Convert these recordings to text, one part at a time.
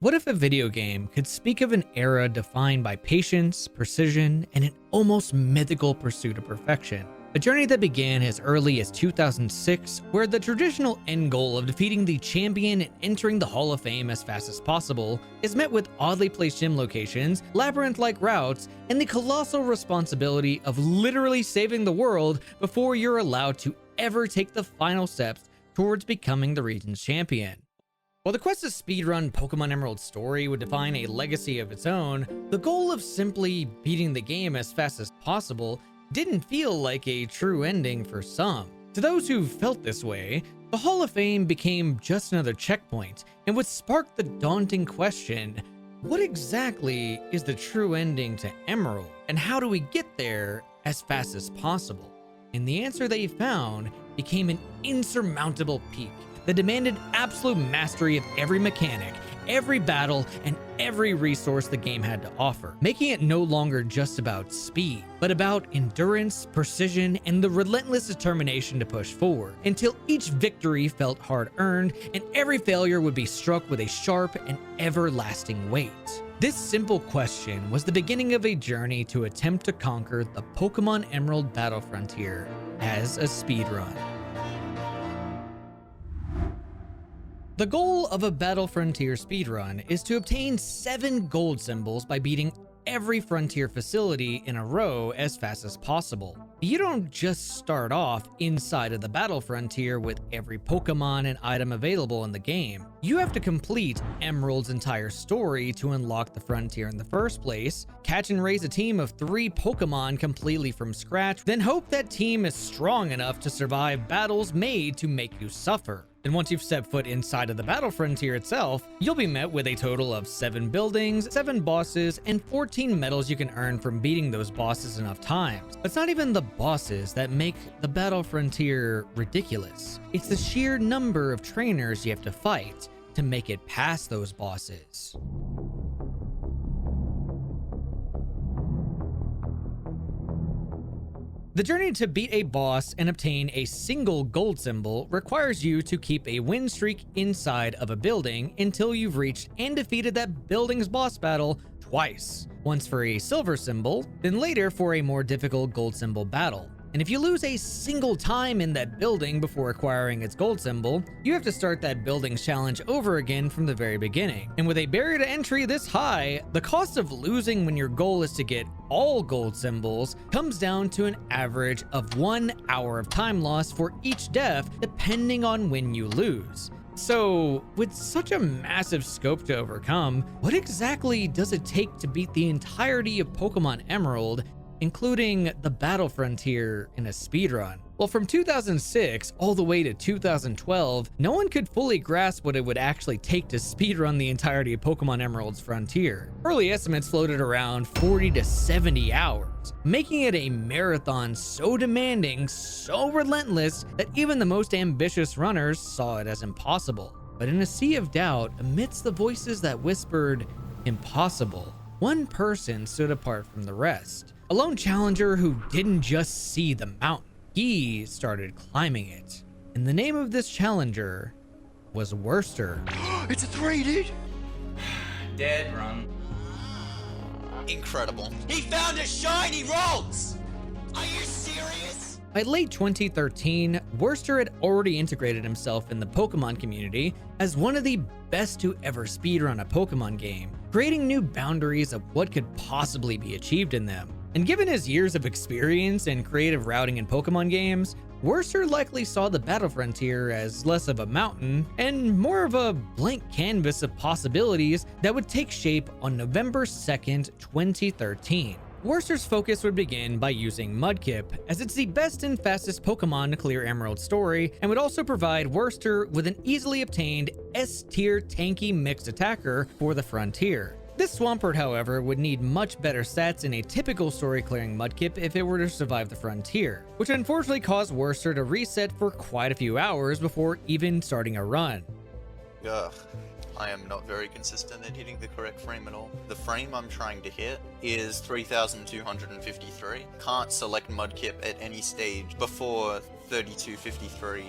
What if a video game could speak of an era defined by patience, precision, and an almost mythical pursuit of perfection? A journey that began as early as 2006, where the traditional end goal of defeating the champion and entering the Hall of Fame as fast as possible is met with oddly placed gym locations, labyrinth-like routes, and the colossal responsibility of literally saving the world before you're allowed to ever take the final steps towards becoming the region's champion. While the quest to speedrun Pokemon Emerald's story would define a legacy of its own, the goal of simply beating the game as fast as possible didn't feel like a true ending for some. To those who felt this way, the Hall of Fame became just another checkpoint and would spark the daunting question, what exactly is the true ending to Emerald, and how do we get there as fast as possible? And the answer they found became an insurmountable peak that demanded absolute mastery of every mechanic, every battle, and every resource the game had to offer, making it no longer just about speed, but about endurance, precision, and the relentless determination to push forward, until each victory felt hard-earned, and every failure would be struck with a sharp and everlasting weight. This simple question was the beginning of a journey to attempt to conquer the Pokemon Emerald battle frontier as a speedrun. The goal of a Battle Frontier speedrun is to obtain 7 gold symbols by beating every frontier facility in a row as fast as possible. You don't just start off inside of the Battle Frontier with every Pokemon and item available in the game. You have to complete Emerald's entire story to unlock the frontier in the first place, catch and raise a team of 3 Pokemon completely from scratch, then hope that team is strong enough to survive battles made to make you suffer. And once you've stepped foot inside of the Battle Frontier itself, you'll be met with a total of 7 buildings, 7 bosses, and 14 medals you can earn from beating those bosses enough times. But it's not even the bosses that make the Battle Frontier ridiculous. It's the sheer number of trainers you have to fight to make it past those bosses. The journey to beat a boss and obtain a single gold symbol requires you to keep a win streak inside of a building until you've reached and defeated that building's boss battle twice. Once for a silver symbol, then later for a more difficult gold symbol battle. And if you lose a single time in that building before acquiring its gold symbol, you have to start that building's challenge over again from the very beginning. And with a barrier to entry this high, the cost of losing when your goal is to get all gold symbols comes down to an average of 1 hour of time loss for each death, depending on when you lose. So, with such a massive scope to overcome, what exactly does it take to beat the entirety of Pokemon Emerald, including the Battle Frontier, in a speedrun? Well, from 2006 all the way to 2012, no one could fully grasp what it would actually take to speedrun the entirety of Pokemon Emerald's frontier. Early estimates floated around 40 to 70 hours, making it a marathon so demanding, so relentless, that even the most ambitious runners saw it as impossible. But in a sea of doubt, amidst the voices that whispered, impossible, one person stood apart from the rest. A lone challenger who didn't just see the mountain, he started climbing it. And the name of this challenger was Werster. It's a 3, dude! Dead run. Incredible. He found a shiny rolls! Are you serious? By late 2013, Werster had already integrated himself in the Pokemon community as one of the best to ever speedrun a Pokemon game, creating new boundaries of what could possibly be achieved in them. And given his years of experience in creative routing in Pokemon games, Werster likely saw the Battle Frontier as less of a mountain and more of a blank canvas of possibilities that would take shape on November 2nd, 2013. Werster's focus would begin by using Mudkip, as it's the best and fastest Pokemon to clear Emerald's story, and would also provide Werster with an easily obtained S-tier tanky mixed attacker for the Frontier. This Swampert, however, would need much better stats in a typical story-clearing Mudkip if it were to survive the Frontier, which unfortunately caused Werster to reset for quite a few hours before even starting a run. Ugh. I am not very consistent at hitting the correct frame at all. The frame I'm trying to hit is 3253. Can't select Mudkip at any stage before 3253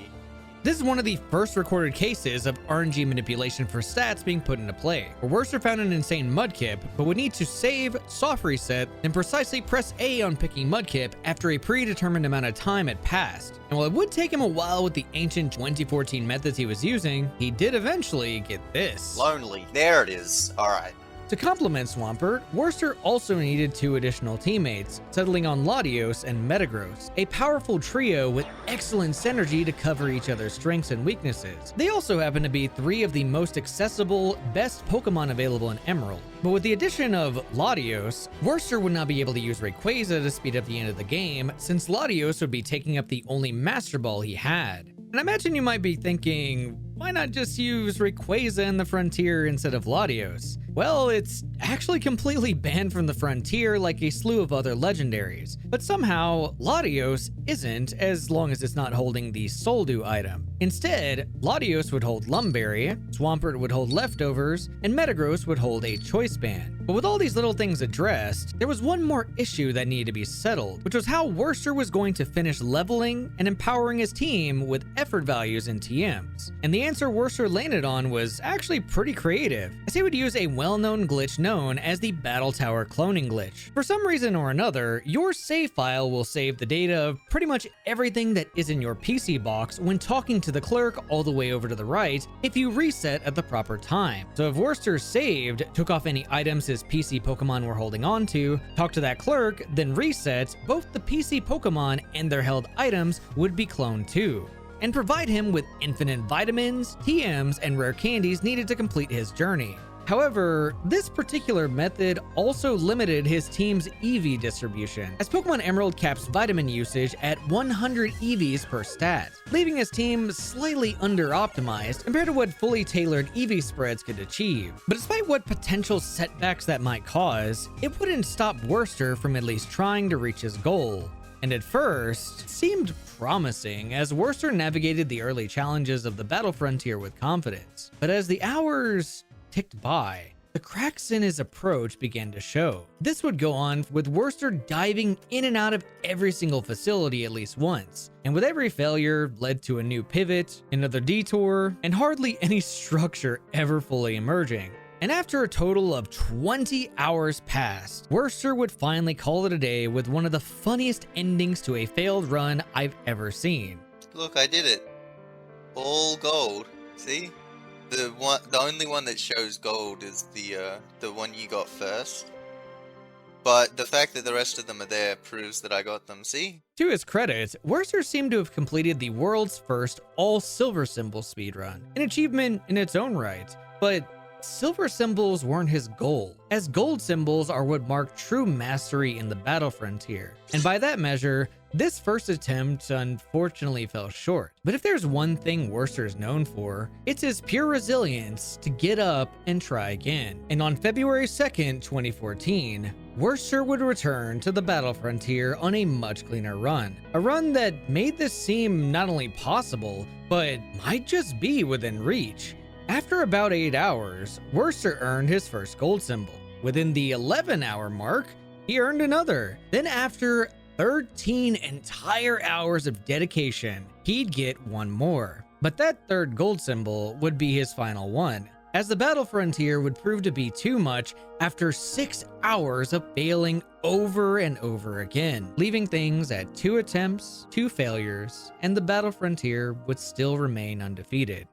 This is one of the first recorded cases of RNG manipulation for stats being put into play, where Werster found an insane Mudkip, but would need to save, soft reset, then precisely press A on picking Mudkip after a predetermined amount of time had passed. And while it would take him a while with the ancient 2014 methods he was using, he did eventually get this. Lonely. There it is. Alright. To complement Swampert, Werster also needed 2 additional teammates, settling on Latios and Metagross, a powerful trio with excellent synergy to cover each other's strengths and weaknesses. They also happen to be 3 of the most accessible, best Pokemon available in Emerald. But with the addition of Latios, Werster would not be able to use Rayquaza to speed up the end of the game, since Latios would be taking up the only Master Ball he had. And I imagine you might be thinking, why not just use Rayquaza in the Frontier instead of Latios? Well, it's actually completely banned from the Frontier like a slew of other legendaries, but somehow Latios isn't, as long as it's not holding the Soldew item. Instead, Latios would hold Lumberry, Swampert would hold Leftovers, and Metagross would hold a Choice Band. But with all these little things addressed, there was one more issue that needed to be settled, which was how Werster was going to finish leveling and empowering his team with effort values and TMs. And the answer Werster landed on was actually pretty creative, as he would use a well-known glitch known as the Battle Tower cloning glitch. For some reason or another, your save file will save the data of pretty much everything that is in your PC box when talking to the clerk all the way over to the right if you reset at the proper time. So if Werster saved, took off any items his PC Pokemon were holding on to, talked to that clerk, then reset, both the PC Pokemon and their held items would be cloned too, and provide him with infinite vitamins, TMs, and rare candies needed to complete his journey. However, this particular method also limited his team's EV distribution, as Pokemon Emerald caps vitamin usage at 100 EVs per stat, leaving his team slightly under-optimized compared to what fully tailored EV spreads could achieve. But despite what potential setbacks that might cause, it wouldn't stop Werster from at least trying to reach his goal. And at first, it seemed promising as Werster navigated the early challenges of the Battle Frontier with confidence. But as the hours ticked by, the cracks in his approach began to show. This would go on with Werster diving in and out of every single facility at least once, and with every failure led to a new pivot, another detour, and hardly any structure ever fully emerging. And after a total of 20 hours passed, Werster would finally call it a day with one of the funniest endings to a failed run I've ever seen. Look, I did it. All gold. See? The only one that shows gold is the one you got first. But the fact that the rest of them are there proves that I got them, see? To his credit, Werster seemed to have completed the world's first all-silver symbol speedrun, an achievement in its own right, but silver symbols weren't his goal, as gold symbols are what mark true mastery in the Battle Frontier, and by that measure, this first attempt unfortunately fell short. But if there's one thing Werster is known for, it's his pure resilience to get up and try again. And on February 2nd, 2014, Werster would return to the Battle Frontier on a much cleaner run. A run that made this seem not only possible, but might just be within reach. After about 8 hours, Werster earned his first gold symbol. Within the 11-hour mark, he earned another. Then after 13 entire hours of dedication, he'd get one more. But that third gold symbol would be his final one, as the Battle Frontier would prove to be too much after 6 hours of failing over and over again, leaving things at 2 attempts, 2 failures, and the Battle Frontier would still remain undefeated.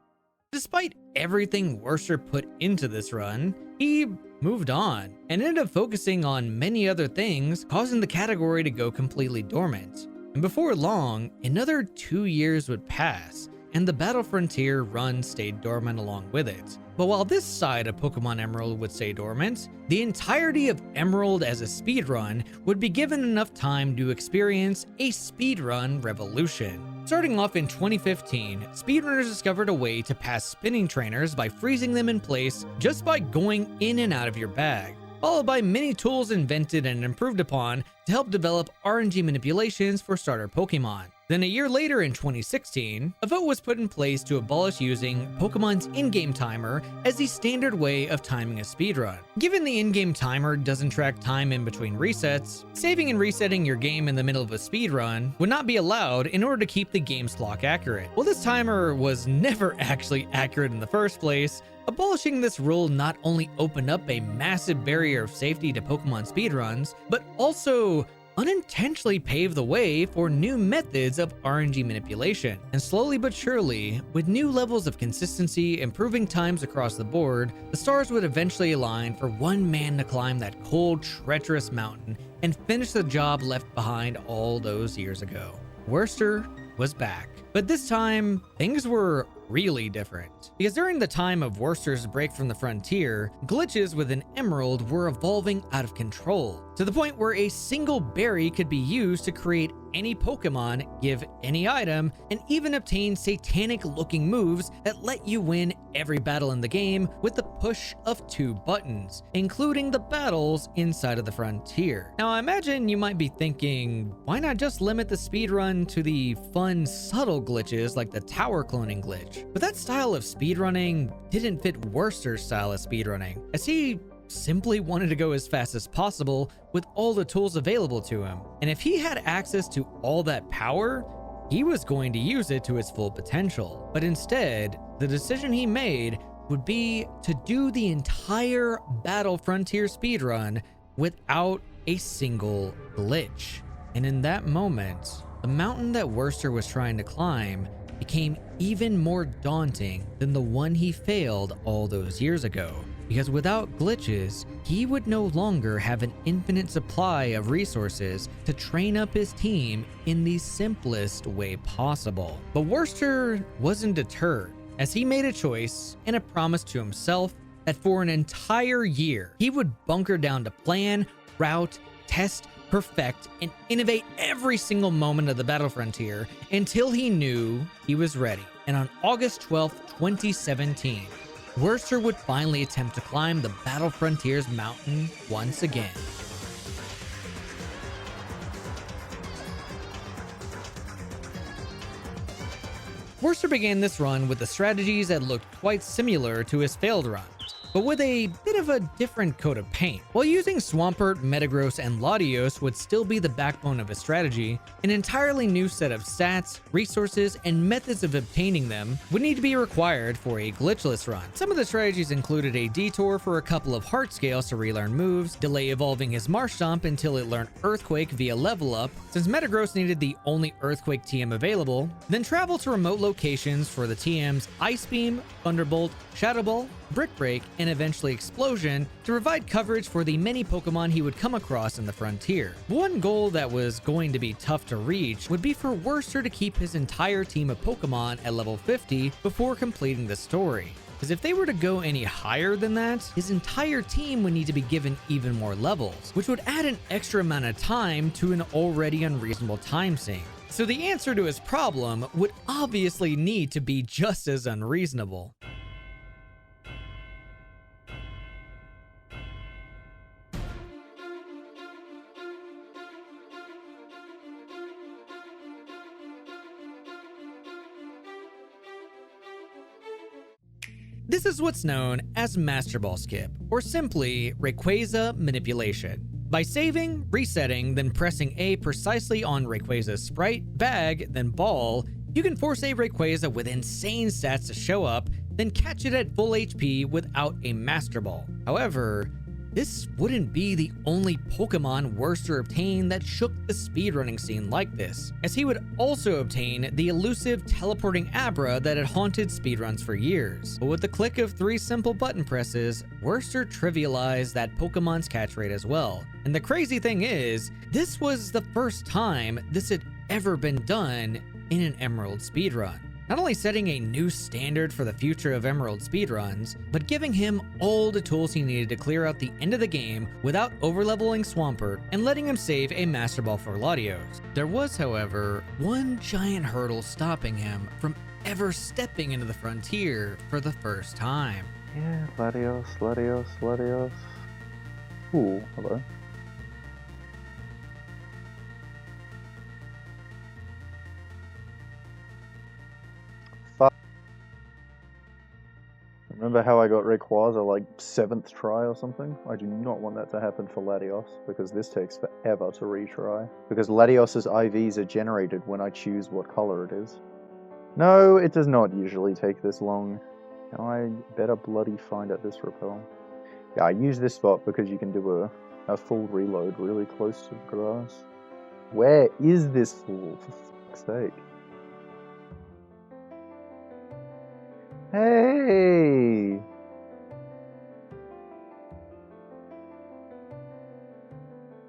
Despite everything Werster put into this run, he moved on and ended up focusing on many other things, causing the category to go completely dormant. And before long, another 2 years would pass, and the Battle Frontier run stayed dormant along with it. But while this side of Pokemon Emerald would stay dormant, the entirety of Emerald as a speedrun would be given enough time to experience a speedrun revolution. Starting off in 2015, speedrunners discovered a way to pass spinning trainers by freezing them in place just by going in and out of your bag, followed by many tools invented and improved upon to help develop RNG manipulations for starter Pokemon. Then a year later in 2016, a vote was put in place to abolish using Pokemon's in-game timer as the standard way of timing a speedrun. Given the in-game timer doesn't track time in between resets, saving and resetting your game in the middle of a speedrun would not be allowed in order to keep the game's clock accurate. While this timer was never actually accurate in the first place, abolishing this rule not only opened up a massive barrier of safety to Pokemon speedruns, but also unintentionally paved the way for new methods of RNG manipulation. And slowly but surely, with new levels of consistency improving times across the board, the stars would eventually align for one man to climb that cold, treacherous mountain and finish the job left behind all those years ago. Werster was back. But this time, things were really different. Because during the time of Werster's break from the frontier, glitches within Emerald were evolving out of control, to the point where a single berry could be used to create any Pokemon, give any item, and even obtain satanic-looking moves that let you win every battle in the game with the push of 2 buttons, including the battles inside of the frontier. Now, I imagine you might be thinking, why not just limit the speedrun to the fun, subtle glitches like the tower cloning glitch? But that style of speedrunning didn't fit Werster's style of speedrunning, as he simply wanted to go as fast as possible with all the tools available to him. And if he had access to all that power, he was going to use it to its full potential. But instead, the decision he made would be to do the entire Battle Frontier speedrun without a single glitch. And in that moment, the mountain that Werster was trying to climb became even more daunting than the one he failed all those years ago. Because without glitches, he would no longer have an infinite supply of resources to train up his team in the simplest way possible. But Werster wasn't deterred, as he made a choice and a promise to himself that for an entire year, he would bunker down to plan, route, test, perfect, and innovate every single moment of the Battle Frontier until he knew he was ready. And on August 12th, 2017, Werster would finally attempt to climb the Battle Frontier's mountain once again. Werster began this run with the strategies that looked quite similar to his failed runs, but with a bit of a different coat of paint. While using Swampert, Metagross, and Latios would still be the backbone of his strategy, an entirely new set of stats, resources, and methods of obtaining them would need to be required for a glitchless run. Some of the strategies included a detour for a couple of heart scales to relearn moves, delay evolving his Marshtomp until it learned Earthquake via level up, since Metagross needed the only Earthquake TM available, then travel to remote locations for the TMs Ice Beam, Thunderbolt, Shadow Ball, Brick Break, and eventually Explosion to provide coverage for the many Pokemon he would come across in the frontier. One goal that was going to be tough to reach would be for Werster to keep his entire team of Pokemon at level 50 before completing the story. Because if they were to go any higher than that, his entire team would need to be given even more levels, which would add an extra amount of time to an already unreasonable time sink. So the answer to his problem would obviously need to be just as unreasonable. This is what's known as Master Ball Skip, or simply Rayquaza manipulation. By saving, resetting, then pressing A precisely on Rayquaza's sprite, bag, then ball, you can force a Rayquaza with insane stats to show up, then catch it at full HP without a Master Ball. However, this wouldn't be the only Pokemon Werster obtained that shook the speedrunning scene like this, as he would also obtain the elusive teleporting Abra that had haunted speedruns for years. But with the click of 3 simple button presses, Werster trivialized that Pokemon's catch rate as well. And the crazy thing is, this was the first time this had ever been done in an Emerald speedrun. Not only setting a new standard for the future of Emerald speedruns, but giving him all the tools he needed to clear out the end of the game without overleveling Swampert and letting him save a Master Ball for Latios. There was, however, one giant hurdle stopping him from ever stepping into the frontier for the first time. Yeah, Latios. Ooh, hello. Remember how I got Rayquaza like 7th try or something? I do not want that to happen for Latios, because this takes forever to retry. Because Latios's IVs are generated when I choose what color it is. No, it does not usually take this long. I better bloody find out this repel. Yeah, I use this spot because you can do a full reload really close to the grass. Where is this fool, for fuck's sake? Hey!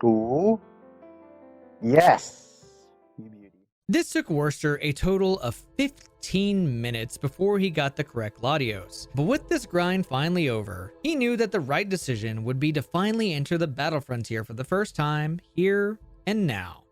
Ooh. Yes! You beauty. This took Werster a total of 15 minutes before he got the correct Latios. But with this grind finally over, he knew that the right decision would be to finally enter the battle frontier for the first time, here and now.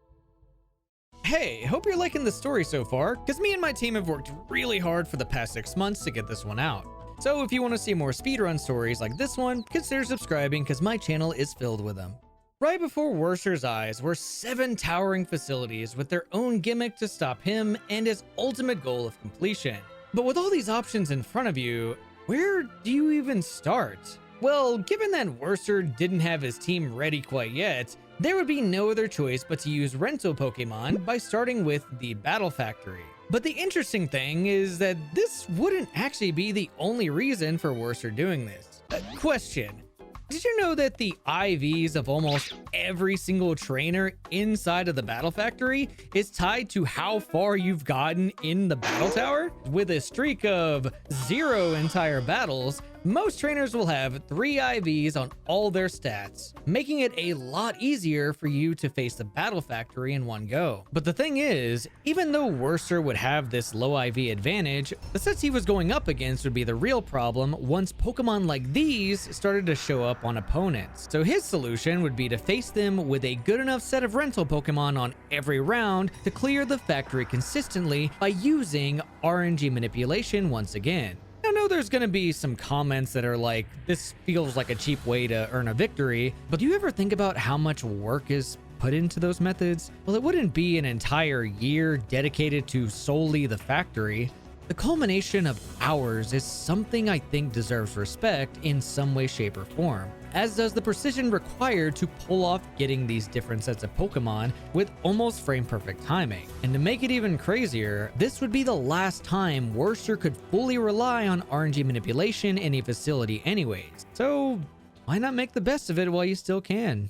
Hey, hope you're liking the story so far, because me and my team have worked really hard for the past 6 months to get this one out. So if you want to see more speedrun stories like this one, consider subscribing because my channel is filled with them. Right before Werster's eyes were 7 towering facilities with their own gimmick to stop him and his ultimate goal of completion. But with all these options in front of you, where do you even start? Well, given that Werster didn't have his team ready quite yet, there would be no other choice but to use rental Pokemon by starting with the Battle Factory. But the interesting thing is that this wouldn't actually be the only reason for Werster doing this. Question. Did you know that the IVs of almost every single trainer inside of the Battle Factory is tied to how far you've gotten in the Battle Tower? With a streak of 0 entire battles, most trainers will have 3 IVs on all their stats, making it a lot easier for you to face the Battle Factory in one go. But the thing is, even though Werster would have this low IV advantage, the sets he was going up against would be the real problem once Pokemon like these started to show up on opponents. So his solution would be to face them with a good enough set of rental Pokemon on every round to clear the factory consistently by using RNG manipulation once again. I know there's going to be some comments that are like, this feels like a cheap way to earn a victory, but do you ever think about how much work is put into those methods? Well, it wouldn't be an entire year dedicated to solely the factory. The culmination of hours is something I think deserves respect in some way, shape, or form, as does the precision required to pull off getting these different sets of Pokemon with almost frame-perfect timing. And to make it even crazier, this would be the last time Werster could fully rely on RNG manipulation in a facility anyways. So why not make the best of it while you still can?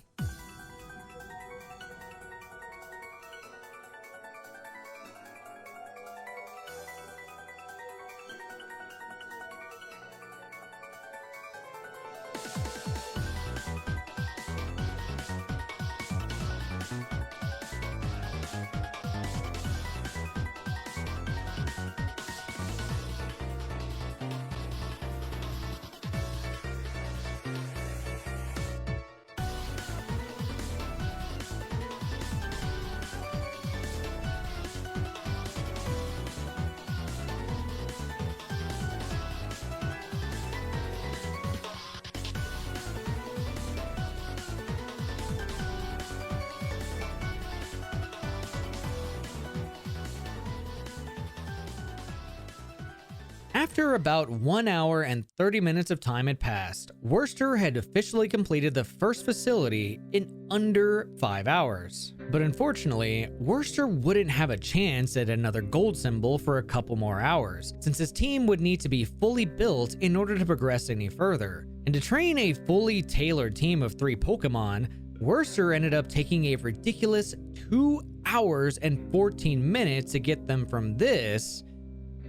After about 1 hour and 30 minutes of time had passed, Werster had officially completed the first facility in under 5 hours. But unfortunately, Werster wouldn't have a chance at another gold symbol for a couple more hours, since his team would need to be fully built in order to progress any further. And to train a fully tailored team of 3 Pokemon, Werster ended up taking a ridiculous 2 hours and 14 minutes to get them from this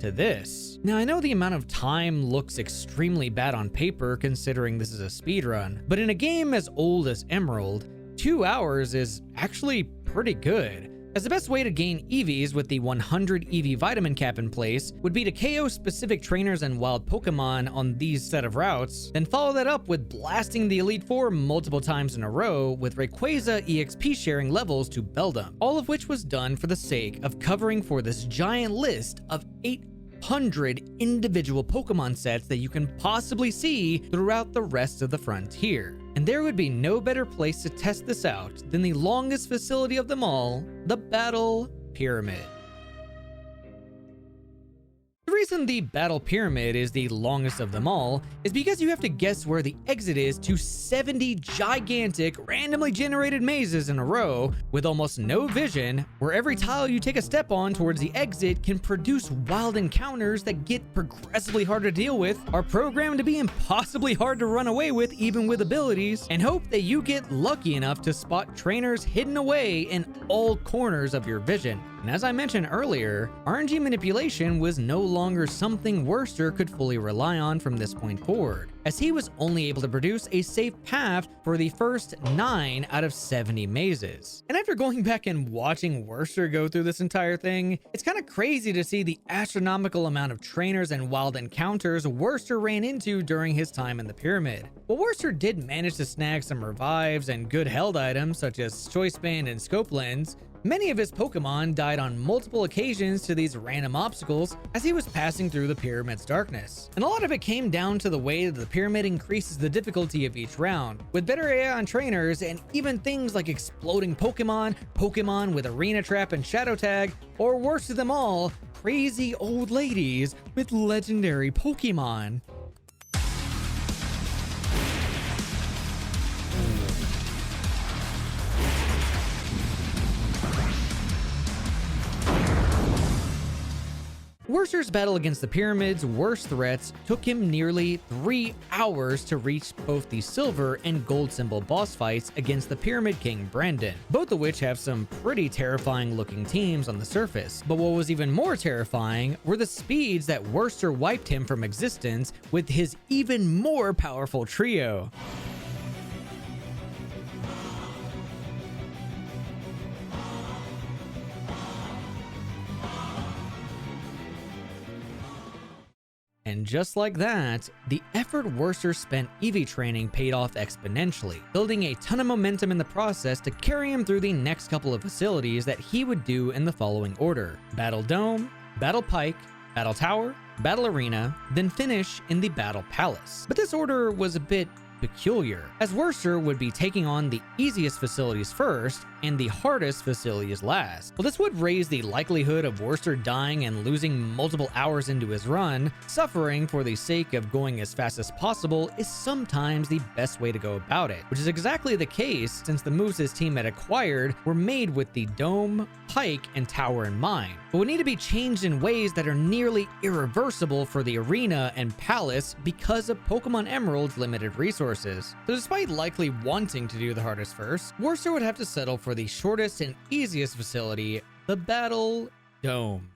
to this. Now, I know the amount of time looks extremely bad on paper considering this is a speedrun, but in a game as old as Emerald, 2 hours is actually pretty good, as the best way to gain EVs with the 100 EV vitamin cap in place would be to KO specific trainers and wild Pokemon on these set of routes, then follow that up with blasting the Elite Four multiple times in a row with Rayquaza EXP sharing levels to Beldum, all of which was done for the sake of covering for this giant list of 800 individual Pokemon sets that you can possibly see throughout the rest of the frontier. And there would be no better place to test this out than the longest facility of them all, the Battle Pyramid. The reason the Battle Pyramid is the longest of them all is because you have to guess where the exit is to 70 gigantic, randomly generated mazes in a row with almost no vision, where every tile you take a step on towards the exit can produce wild encounters that get progressively harder to deal with, are programmed to be impossibly hard to run away with even with abilities, and hope that you get lucky enough to spot trainers hidden away in all corners of your vision. And as I mentioned earlier, RNG manipulation was no longer something Werster could fully rely on from this point forward, as he was only able to produce a safe path for the first 9 out of 70 mazes. And after going back and watching Werster go through this entire thing, it's kind of crazy to see the astronomical amount of trainers and wild encounters Werster ran into during his time in the pyramid. While Werster did manage to snag some revives and good held items such as Choice Band and Scope Lens, many of his Pokemon died on multiple occasions to these random obstacles as he was passing through the pyramid's darkness. And a lot of it came down to the way that the pyramid increases the difficulty of each round, with better AI on trainers, and even things like exploding Pokemon, Pokemon with Arena Trap and Shadow Tag, or worst of them all, crazy old ladies with legendary Pokemon. Werster's battle against the pyramid's worst threats took him nearly 3 hours to reach both the silver and gold symbol boss fights against the Pyramid King Brandon, both of which have some pretty terrifying looking teams on the surface. But what was even more terrifying were the speeds that Werster wiped him from existence with his even more powerful trio. And just like that, the effort Werster spent EV training paid off exponentially, building a ton of momentum in the process to carry him through the next couple of facilities that he would do in the following order: Battle Dome, Battle Pike, Battle Tower, Battle Arena, then finish in the Battle Palace. But this order was a bit peculiar, as Werster would be taking on the easiest facilities first and the hardest facilities last. Well, this would raise the likelihood of Werster dying and losing multiple hours into his run. Suffering for the sake of going as fast as possible is sometimes the best way to go about it, which is exactly the case since the moves his team had acquired were made with the Dome, Pike, and Tower in mind, but would need to be changed in ways that are nearly irreversible for the Arena and Palace because of Pokemon Emerald's limited resources. So despite likely wanting to do the hardest first, Werster would have to settle for the shortest and easiest facility, the Battle Dome.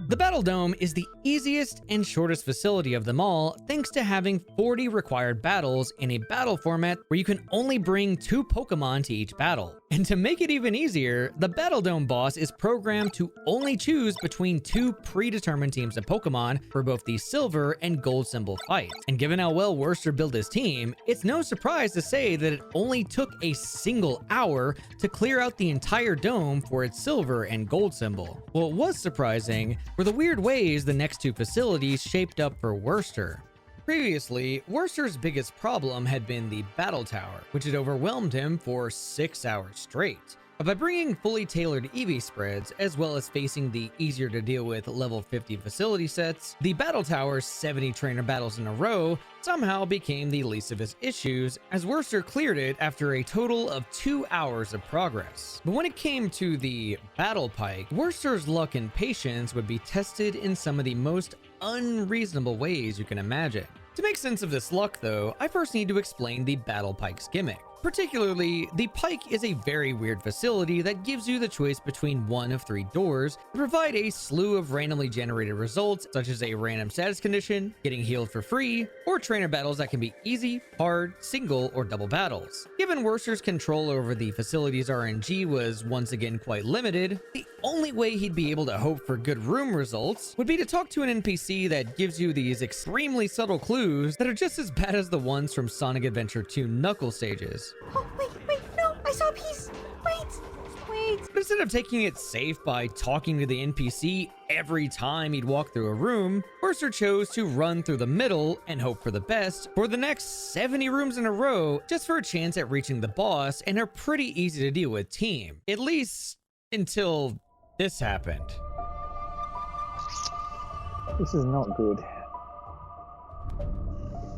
The Battle Dome is the easiest and shortest facility of them all, thanks to having 40 required battles in a battle format where you can only bring 2 Pokemon to each battle. And to make it even easier, the Battle Dome boss is programmed to only choose between 2 predetermined teams of Pokemon for both the silver and gold symbol fights. And given how well Werster built his team, it's no surprise to say that it only took a single hour to clear out the entire dome for its silver and gold symbol. What was surprising were the weird ways the next 2 facilities shaped up for Werster. Previously, Werster's biggest problem had been the Battle Tower, which had overwhelmed him for 6 hours straight. But by bringing fully tailored EV spreads, as well as facing the easier to deal with level 50 facility sets, the Battle Tower's 70 trainer battles in a row somehow became the least of his issues, as Werster cleared it after a total of 2 hours of progress. But when it came to the Battle Pike, Werster's luck and patience would be tested in some of the most unreasonable ways you can imagine. To make sense of this luck though, I first need to explain the Battle Pike's gimmick. Particularly, the Pike is a very weird facility that gives you the choice between one of 3 doors to provide a slew of randomly generated results, such as a random status condition, getting healed for free, or trainer battles that can be easy, hard, single, or double battles. Given Werster's control over the facility's RNG was once again quite limited, the only way he'd be able to hope for good room results would be to talk to an NPC that gives you these extremely subtle clues that are just as bad as the ones from Sonic Adventure 2 Knuckle stages. Oh, wait, no, I saw a piece. Wait. But instead of taking it safe by talking to the NPC every time he'd walk through a room, Werster chose to run through the middle and hope for the best for the next 70 rooms in a row, just for a chance at reaching the boss and a pretty easy to deal with team. At least until this happened. This is not good.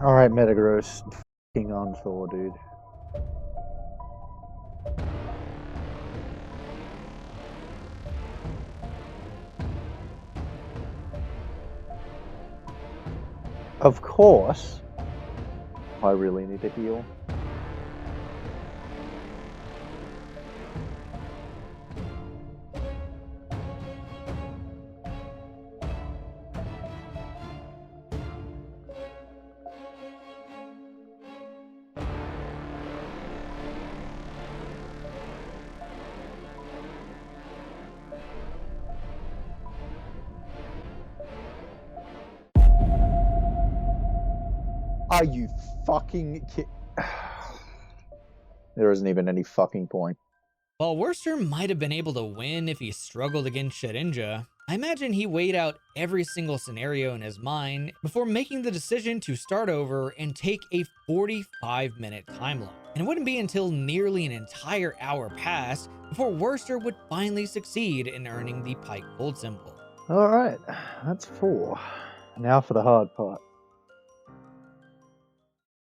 Alright, Metagross. F***ing on Thor, dude. Of course. I really need to heal. Are you fucking There isn't even any fucking point. While Werster might have been able to win if he struggled against Shedinja, I imagine he weighed out every single scenario in his mind before making the decision to start over and take a 45-minute time limit. And it wouldn't be until nearly an entire hour passed before Werster would finally succeed in earning the Pike Gold symbol. Alright, that's 4. Now for the hard part.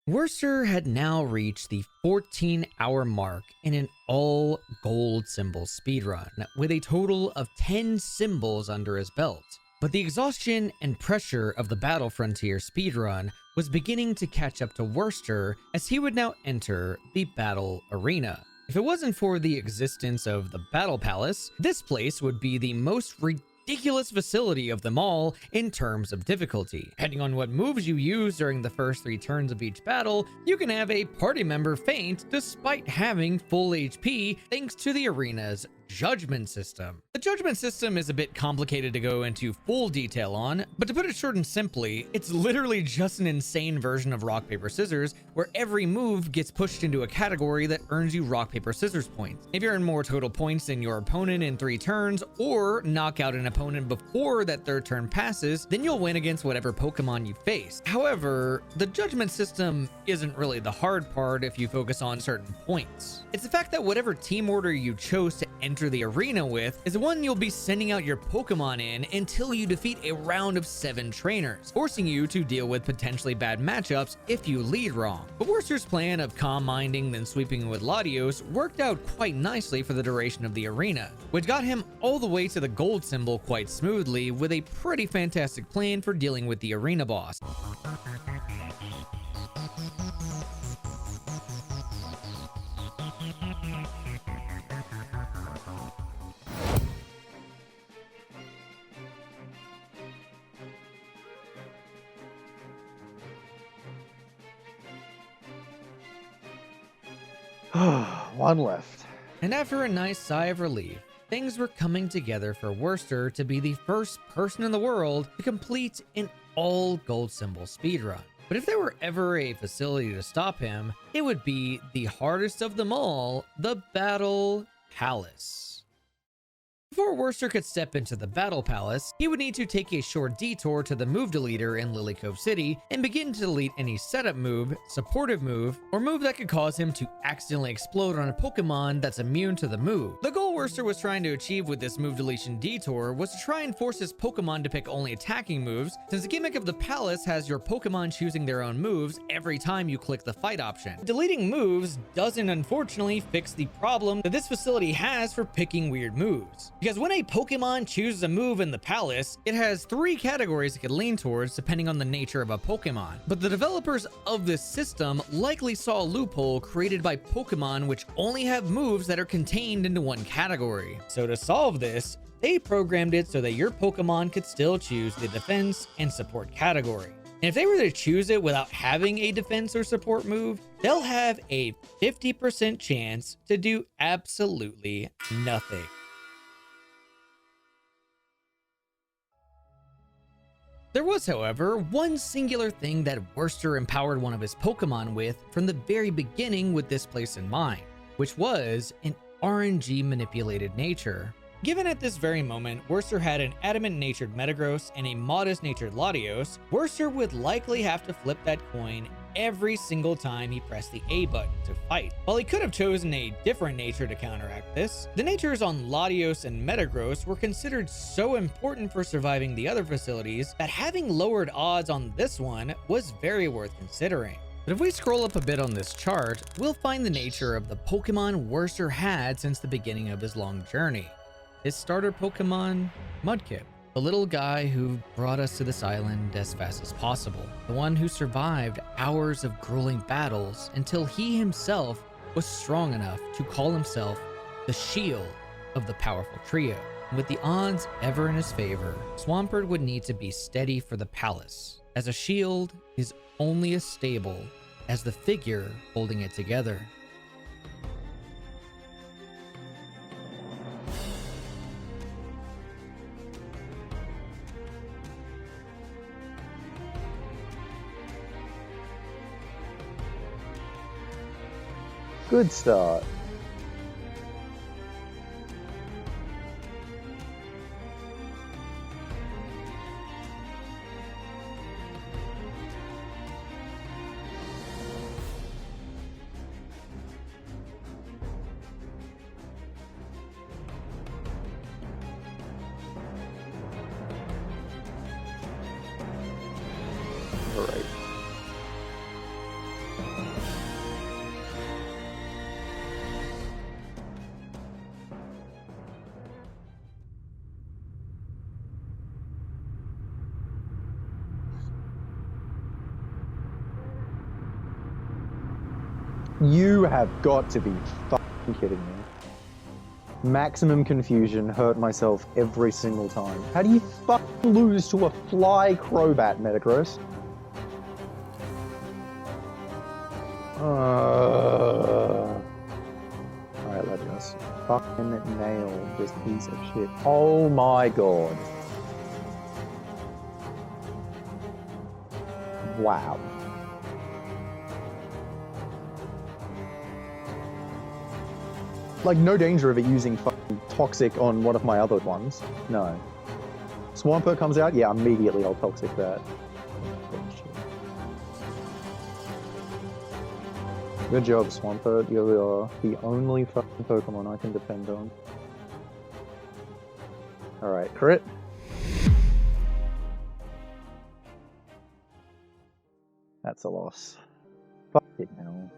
Werster had now reached the 14-hour mark in an all gold symbol speedrun, with a total of 10 symbols under his belt. But the exhaustion and pressure of the Battle Frontier speedrun was beginning to catch up to Werster as he would now enter the battle arena. If it wasn't for the existence of the Battle Palace, this place would be the most ridiculous facility of them all in terms of difficulty. Depending on what moves you use during the first 3 turns of each battle, you can have a party member faint despite having full HP thanks to the arena's judgment system. The judgment system is a bit complicated to go into full detail on, but to put it short and simply, it's literally just an insane version of rock, paper, scissors, where every move gets pushed into a category that earns you rock, paper, scissors points. If you earn more total points than your opponent in 3 turns, or knock out an opponent before that 3rd turn passes, then you'll win against whatever Pokemon you face. However, the judgment system isn't really the hard part if you focus on certain points. It's the fact that whatever team order you chose to enter the arena with is the one you'll be sending out your Pokemon in until you defeat a round of 7 trainers, forcing you to deal with potentially bad matchups if you lead wrong. But Werster's plan of calm minding then sweeping with Latios worked out quite nicely for the duration of the arena, which got him all the way to the gold symbol quite smoothly with a pretty fantastic plan for dealing with the arena boss. One left. And after a nice sigh of relief, things were coming together for Werster to be the first person in the world to complete an all gold symbol speedrun. But if there were ever a facility to stop him, it would be the hardest of them all, the Battle Palace. Before Werster could step into the Battle Palace, he would need to take a short detour to the move deleter in Lily Cove City and begin to delete any setup move, supportive move, or move that could cause him to accidentally explode on a Pokemon that's immune to the move. The goal Werster was trying to achieve with this move deletion detour was to try and force his Pokemon to pick only attacking moves, since the gimmick of the Palace has your Pokemon choosing their own moves every time you click the fight option. Deleting moves doesn't unfortunately fix the problem that this facility has for picking weird moves. Because when a Pokemon chooses a move in the Palace, it has 3 categories it can lean towards depending on the nature of a Pokemon. But the developers of this system likely saw a loophole created by Pokemon which only have moves that are contained into one category. So to solve this, they programmed it so that your Pokemon could still choose the defense and support category. And if they were to choose it without having a defense or support move, they'll have a 50% chance to do absolutely nothing. There was, however, one singular thing that Werster empowered one of his Pokemon with from the very beginning with this place in mind, which was an RNG manipulated nature. Given at this very moment, Werster had an adamant-natured Metagross and a modest-natured Latios, Werster would likely have to flip that coin every single time he pressed the A button to fight. While he could have chosen a different nature to counteract this, the natures on Latios and Metagross were considered so important for surviving the other facilities that having lowered odds on this one was very worth considering. But if we scroll up a bit on this chart, we'll find the nature of the Pokemon Werster had since the beginning of his long journey. His starter Pokemon, Mudkip, the little guy who brought us to this island as fast as possible, the one who survived hours of grueling battles until he himself was strong enough to call himself the shield of the powerful trio. With the odds ever in his favor, Swampert would need to be steady for the palace, as a shield is only as stable as the figure holding it together. Good start. All right. You have got to be fucking kidding me. Maximum confusion, hurt myself every single time. How do you fucking lose to a fly Crobat, Metagross? Alright, let us fucking nail this piece of shit. Oh my god. Wow. Like, no danger of it using fucking Toxic on one of my other ones. No. Swampert comes out, yeah, immediately I'll Toxic that. Good job, Swampert. You're the only fucking Pokemon I can depend on. Alright, crit. That's a loss. Fucking hell.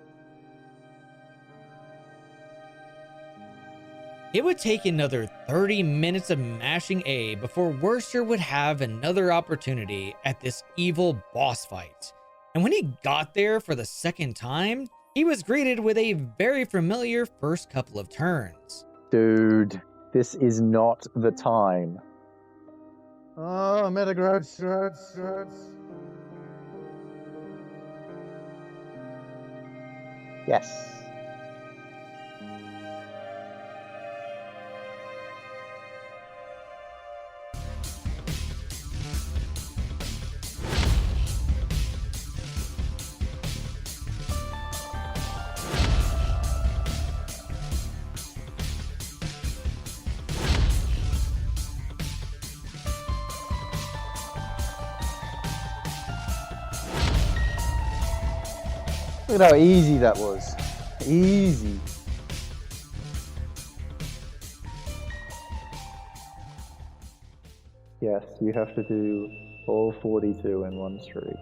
It would take another 30 minutes of mashing A before Werster would have another opportunity at this evil boss fight. And when he got there for the second time, he was greeted with a very familiar first couple of turns. Dude, this is not the time. Oh, Metagross. Yes. Look at how easy that was. Easy. Yes, you have to do all 42 in one streak.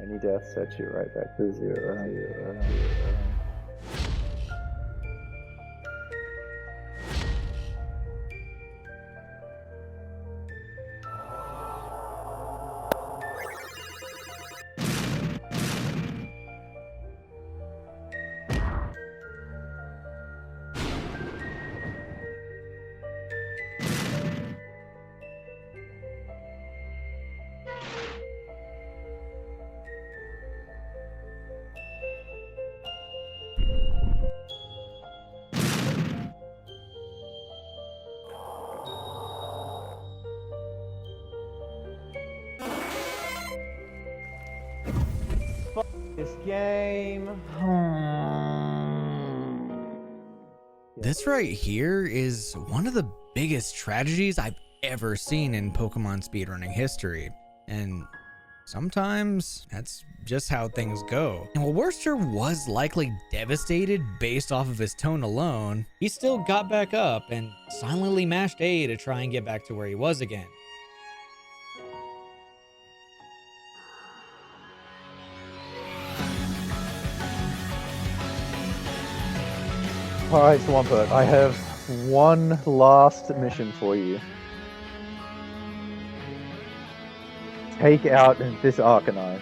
Any death sets you right back to zero. This game. This right here is one of the biggest tragedies I've ever seen in Pokemon speedrunning history. And sometimes that's just how things go. And while Werster was likely devastated based off of his tone alone, he still got back up and silently mashed A to try and get back to where he was again. Alright, Swampert, I have one last mission for you. Take out this Arcanine.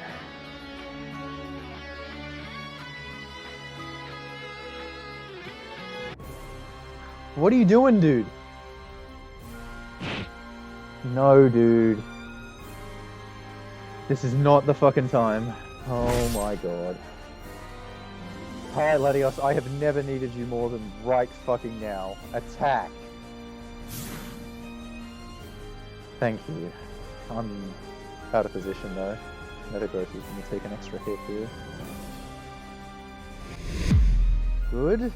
What are you doing, dude? No, dude. This is not the fucking time. Oh my god. Alright, Latios, I have never needed you more than right fucking now. Attack! Thank you. I'm out of position though. Metagross is going to take an extra hit here. Good.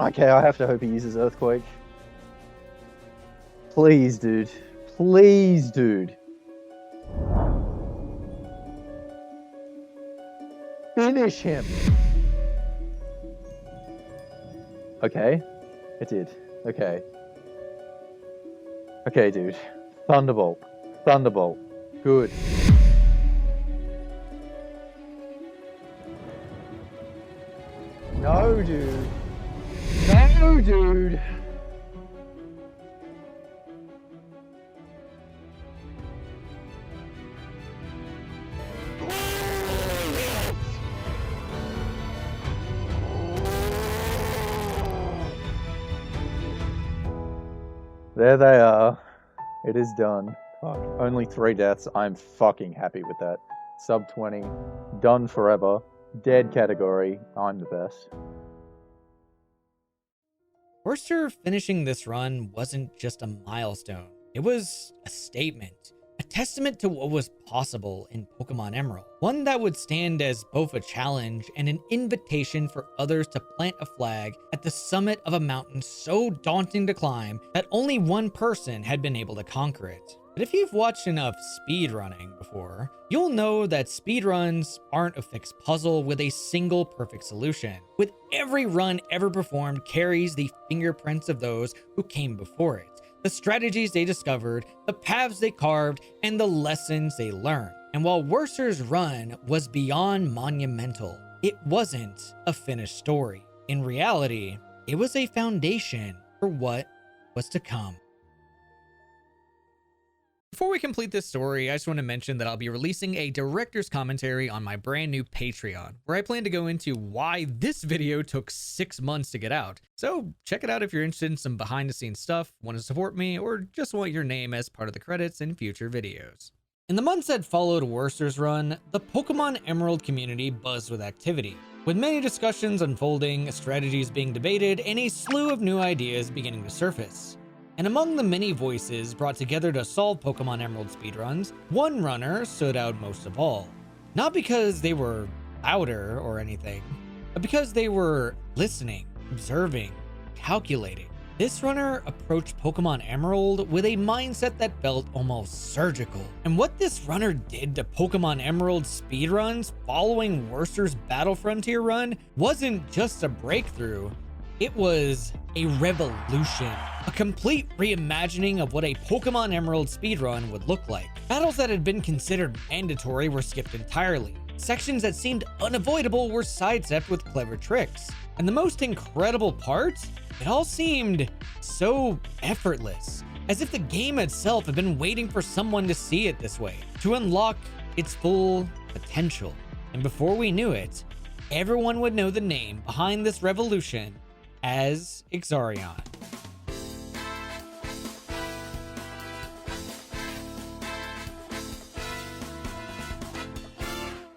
Okay, I have to hope he uses Earthquake. Please, dude. Please, dude. Finish him! Okay. It did. Okay. Okay, dude. Thunderbolt. Thunderbolt. Good. No, dude. No, dude. There they are. It is done. Fuck. Only 3 deaths. I'm fucking happy with that. Sub 20. Done forever. Dead category. I'm the best. Werster finishing this run wasn't just a milestone. It was a statement. A testament to what was possible in Pokemon Emerald. One that would stand as both a challenge and an invitation for others to plant a flag at the summit of a mountain so daunting to climb that only one person had been able to conquer it. But if you've watched enough speedrunning before, you'll know that speedruns aren't a fixed puzzle with a single perfect solution. With every run ever performed carries the fingerprints of those who came before it. The strategies they discovered, the paths they carved, and the lessons they learned. And while Werster's run was beyond monumental, it wasn't a finished story. In reality, it was a foundation for what was to come. Before we complete this story, I just want to mention that I'll be releasing a director's commentary on my brand new Patreon, where I plan to go into why this video took 6 months to get out. So check it out if you're interested in some behind the scenes stuff, want to support me, or just want your name as part of the credits in future videos. In the months that followed Werster's run, the Pokemon Emerald community buzzed with activity, with many discussions unfolding, strategies being debated, and a slew of new ideas beginning to surface. And among the many voices brought together to solve Pokemon Emerald speedruns, one runner stood out most of all. Not because they were louder or anything, but because they were listening, observing, calculating. This runner approached Pokemon Emerald with a mindset that felt almost surgical. And what this runner did to Pokemon Emerald speedruns following Werster's Battle Frontier run wasn't just a breakthrough, it was a revolution. A complete reimagining of what a Pokemon Emerald speedrun would look like. Battles that had been considered mandatory were skipped entirely. Sections that seemed unavoidable were sidestepped with clever tricks. And the most incredible part? It all seemed so effortless, as if the game itself had been waiting for someone to see it this way, to unlock its full potential. And before we knew it, everyone would know the name behind this revolution as Exxarian.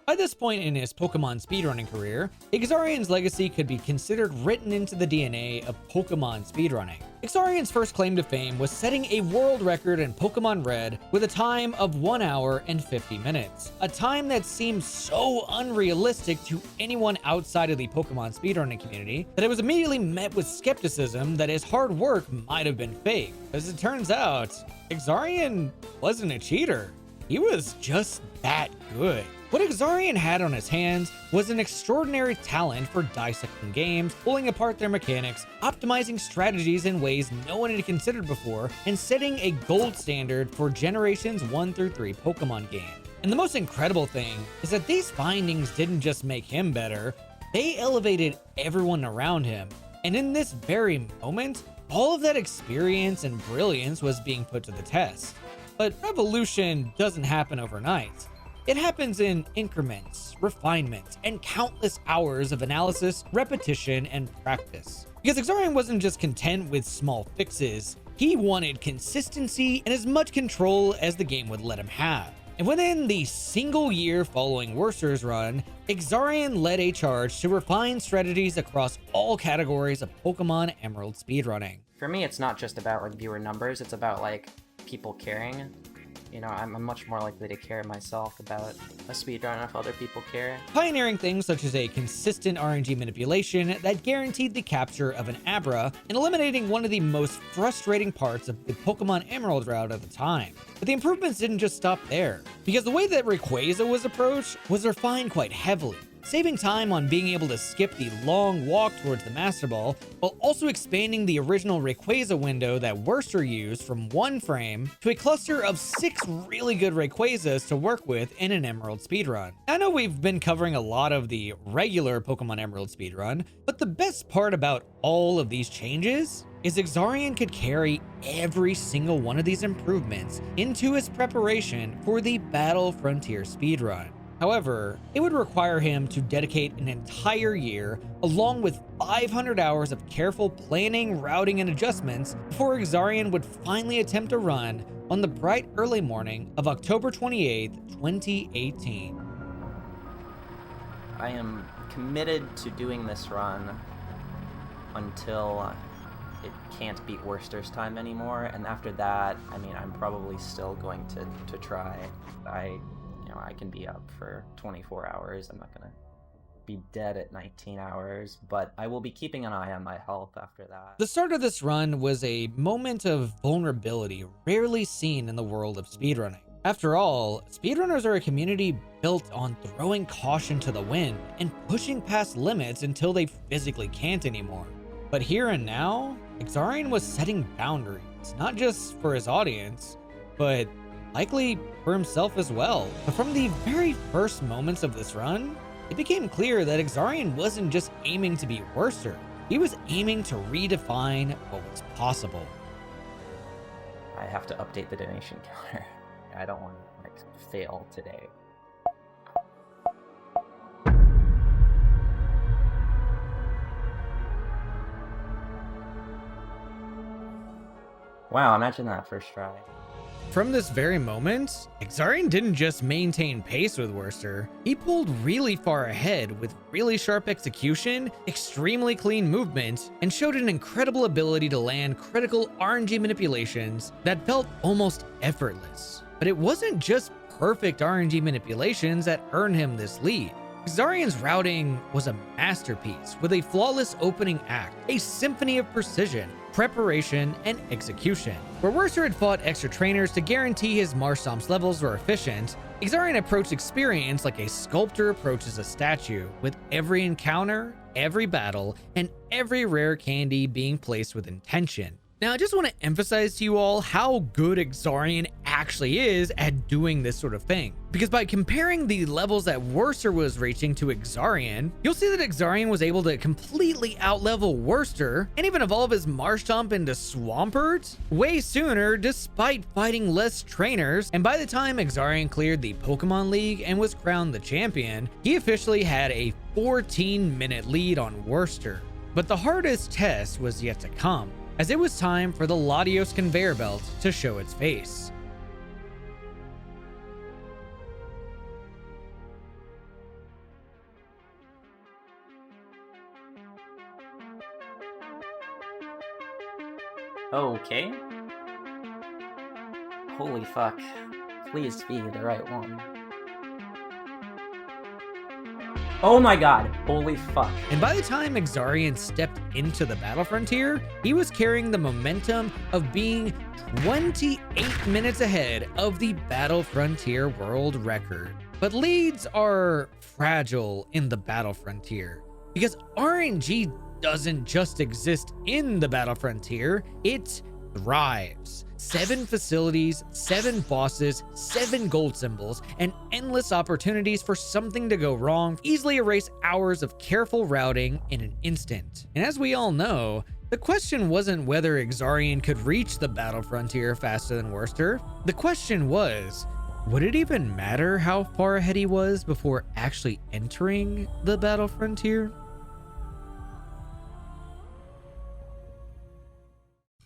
By this point in his Pokemon speedrunning career, Exxarian's legacy could be considered written into the DNA of Pokemon speedrunning. Exxarian's first claim to fame was setting a world record in Pokemon Red with a time of 1 hour and 50 minutes, a time that seemed so unrealistic to anyone outside of the Pokemon speedrunning community that it was immediately met with skepticism that his hard work might have been fake. As it turns out, Exxarian wasn't a cheater. He was just that good. What Exxarian had on his hands was an extraordinary talent for dissecting games, pulling apart their mechanics, optimizing strategies in ways no one had considered before, and setting a gold standard for generations 1 through 3 Pokemon games. And the most incredible thing is that these findings didn't just make him better, they elevated everyone around him. And in this very moment, all of that experience and brilliance was being put to the test. But revolution doesn't happen overnight. It happens in increments, refinements, and countless hours of analysis, repetition, and practice. Because Exxarian wasn't just content with small fixes, he wanted consistency and as much control as the game would let him have. And within the single year following Werster's run, Exxarian led a charge to refine strategies across all categories of Pokemon Emerald speedrunning. For me, it's not just about like viewer numbers, it's about like people caring. You know, I'm much more likely to care myself about a speedrun if other people care. Pioneering things such as a consistent RNG manipulation that guaranteed the capture of an Abra, and eliminating one of the most frustrating parts of the Pokemon Emerald route at the time. But the improvements didn't just stop there, because the way that Rayquaza was approached was refined quite heavily, saving time on being able to skip the long walk towards the Master Ball, while also expanding the original Rayquaza window that Werster used from 1 frame to a cluster of 6 really good Rayquazas to work with in an Emerald speedrun. I know we've been covering a lot of the regular Pokemon Emerald speedrun, but the best part about all of these changes is Exxarian could carry every single one of these improvements into his preparation for the Battle Frontier speedrun. However, it would require him to dedicate an entire year, along with 500 hours of careful planning, routing, and adjustments before Exxarian would finally attempt a run on the bright early morning of October 28th, 2018. I am committed to doing this run until it can't beat Werster's time anymore, and after that, I mean, I'm probably still going to try. I can be up for 24 hours. I'm not gonna be dead at 19 hours, but I will be keeping an eye on my health after that. The start of this run was a moment of vulnerability rarely seen in the world of speedrunning. After all, speedrunners are a community built on throwing caution to the wind and pushing past limits until they physically can't anymore. But here and now, Exxarian was setting boundaries, not just for his audience, but likely for himself as well. But from the very first moments of this run, it became clear that Exxarian wasn't just aiming to beat Werster, he was aiming to redefine what was possible. I have to update the donation counter. I don't want to like fail today. Wow, imagine that first try. From this very moment, Exxarian didn't just maintain pace with Werster, he pulled really far ahead with really sharp execution, extremely clean movement, and showed an incredible ability to land critical RNG manipulations that felt almost effortless. But it wasn't just perfect RNG manipulations that earned him this lead. Exxarian's routing was a masterpiece with a flawless opening act, a symphony of precision, preparation, and execution. Where Werster had fought extra trainers to guarantee his Marshtomp's levels were efficient, Exxarian approached experience like a sculptor approaches a statue, with every encounter, every battle, and every rare candy being placed with intention. Now, I just want to emphasize to you all how good Exxarian actually is at doing this sort of thing. Because by comparing the levels that Werster was reaching to Exxarian, you'll see that Exxarian was able to completely outlevel Werster and even evolve his Marshtomp into Swampert way sooner despite fighting less trainers. And by the time Exxarian cleared the Pokemon League and was crowned the champion, he officially had a 14-minute lead on Werster. But the hardest test was yet to come, as it was time for the Latios conveyor belt to show its face. Okay. Holy fuck. Please be the right one. Oh my god. Holy fuck. And by the time Exxarian stepped into the battle frontier, he was carrying the momentum of being 28 minutes ahead of the battle frontier world record. But leads are fragile in the battle frontier because RNG doesn't just exist in the battle frontier, it thrives. 7 facilities, 7 bosses, 7 gold symbols, and endless opportunities for something to go wrong easily erase hours of careful routing in an instant. And as we all know, the question wasn't whether Exxarian could reach the battle frontier faster than Werster. The question was, would it even matter how far ahead he was before actually entering the battle frontier?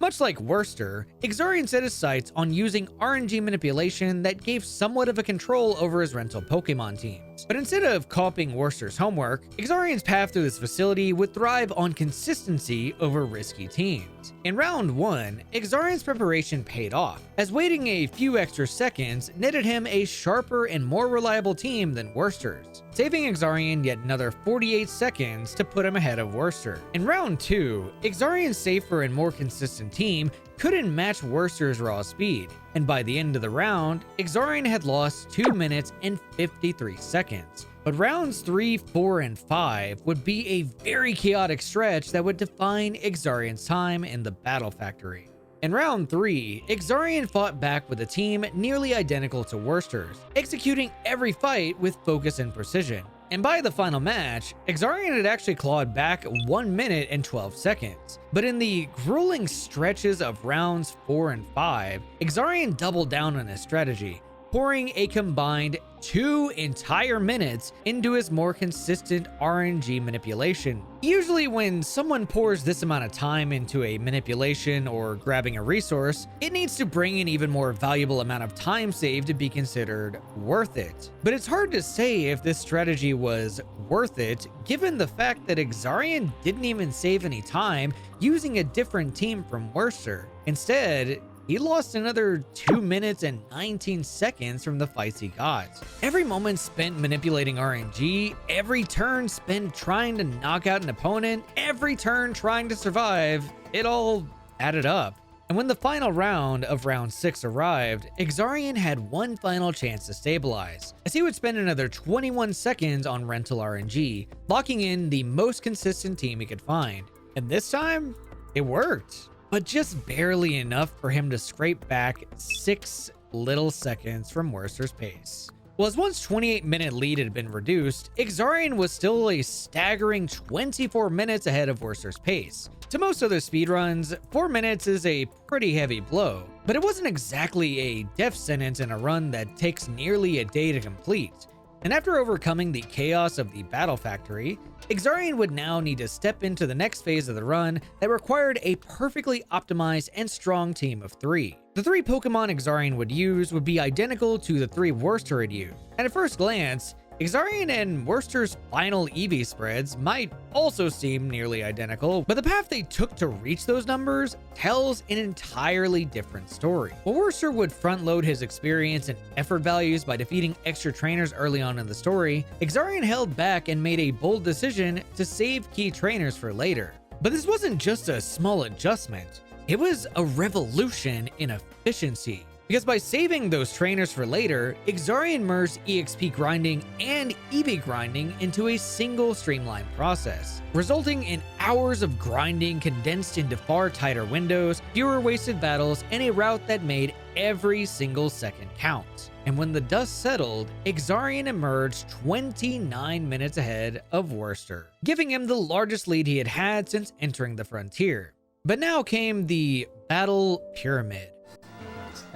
Much like Werster, Exxarian set his sights on using RNG manipulation that gave somewhat of a control over his rental Pokemon teams. But instead of copying Werster's homework, Exxarian's path through this facility would thrive on consistency over risky teams. In round 1, Exxarian's preparation paid off, as waiting a few extra seconds netted him a sharper and more reliable team than Werster's, saving Exxarian yet another 48 seconds to put him ahead of Werster. In round 2, Exxarian's safer and more consistent team couldn't match Werster's raw speed, and by the end of the round, Exxarian had lost 2 minutes and 53 seconds. But rounds 3, 4, and 5 would be a very chaotic stretch that would define Exxarian's time in the battle factory. In round 3, Exxarian fought back with a team nearly identical to Werster's, executing every fight with focus and precision. And by the final match, Exxarian had actually clawed back 1 minute and 12 seconds. But in the grueling stretches of rounds 4 and 5, Exxarian doubled down on his strategy, pouring a combined 2 entire minutes into his more consistent RNG manipulation. Usually when someone pours this amount of time into a manipulation or grabbing a resource, it needs to bring an even more valuable amount of time saved to be considered worth it. But it's hard to say if this strategy was worth it, given the fact that Exxarian didn't even save any time using a different team from Werster. Instead, he lost another 2 minutes and 19 seconds from the fights he got. Every moment spent manipulating RNG, every turn spent trying to knock out an opponent, every turn trying to survive, it all added up. And when the final round of round 6 arrived, Exxarian had one final chance to stabilize, as he would spend another 21 seconds on rental RNG, locking in the most consistent team he could find. And this time, it worked, but just barely enough for him to scrape back 6 little seconds from Werster's pace. Well, his once 28-minute lead had been reduced, Exxarian was still a staggering 24 minutes ahead of Werster's pace. To most other speedruns, 4 minutes is a pretty heavy blow, but it wasn't exactly a death sentence in a run that takes nearly a day to complete. And after overcoming the chaos of the battle factory, Exxarian would now need to step into the next phase of the run that required a perfectly optimized and strong team of 3. The 3 Pokemon Exxarian would use would be identical to the 3 Werster had used, and at first glance, Exxarian and Werster's final EV spreads might also seem nearly identical, but the path they took to reach those numbers tells an entirely different story. While Werster would front load his experience and effort values by defeating extra trainers early on in the story, Exxarian held back and made a bold decision to save key trainers for later. But this wasn't just a small adjustment, it was a revolution in efficiency. Because by saving those trainers for later, Exxarian merged EXP grinding and EV grinding into a single streamlined process, resulting in hours of grinding condensed into far tighter windows, fewer wasted battles, and a route that made every single second count. And when the dust settled, Exxarian emerged 29 minutes ahead of Werster, giving him the largest lead he had had since entering the frontier. But now came the Battle Pyramid.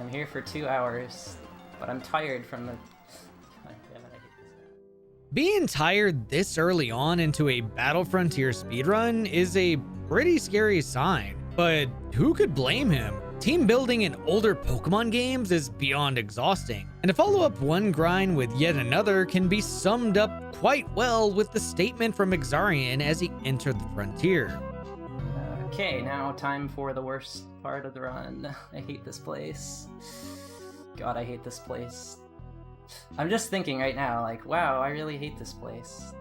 I'm here for 2 hours, but I'm tired from the... God damn it, I hate this. Being tired this early on into a Battle Frontier speedrun is a pretty scary sign, but who could blame him? Team building in older Pokemon games is beyond exhausting, and to follow up one grind with yet another can be summed up quite well with the statement from Exxarian as he entered the frontier. Okay, now time for the worst part of the run. I hate this place. God, I hate this place. I'm just thinking right now, like, wow, I really hate this place.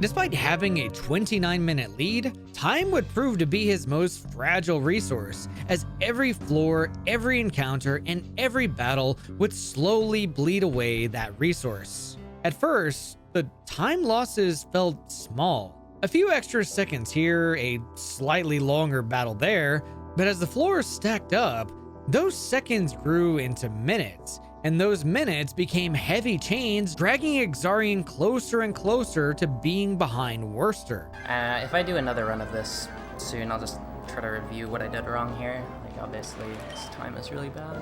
Despite having a 29-minute lead, time would prove to be his most fragile resource, as every floor, every encounter, and every battle would slowly bleed away that resource. At first, the time losses felt small. A few extra seconds here, a slightly longer battle there, but as the floors stacked up, those seconds grew into minutes, and those minutes became heavy chains, dragging Exxarian closer and closer to being behind Werster. If I do another run of this soon, I'll just try to review what I did wrong here. Like, obviously, this time is really bad.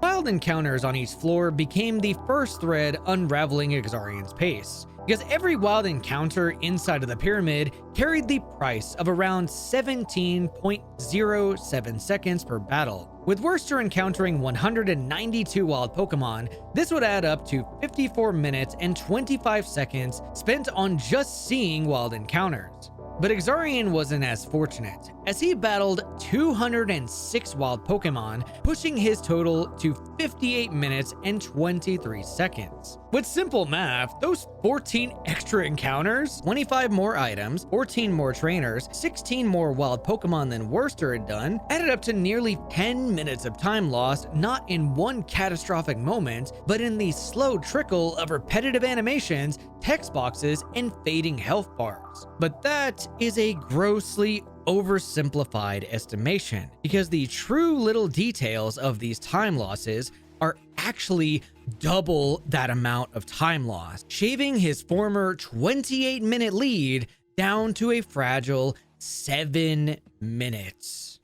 Wild encounters on each floor became the first thread unraveling Exxarian's pace, because every wild encounter inside of the pyramid carried the price of around 17.07 seconds per battle. With Werster encountering 192 wild Pokemon, this would add up to 54 minutes and 25 seconds spent on just seeing wild encounters. But Exxarian wasn't as fortunate, as he battled 206 wild Pokemon, pushing his total to 58 minutes and 23 seconds. With simple math, those 14 extra encounters, 25 more items, 14 more trainers, 16 more wild Pokemon than Werster had done, added up to nearly 10 minutes of time lost, not in one catastrophic moment, but in the slow trickle of repetitive animations, text boxes, and fading health bars. But that is a grossly oversimplified estimation, because the true little details of these time losses are actually double that amount of time lost, shaving his former 28-minute lead down to a fragile 7 minutes.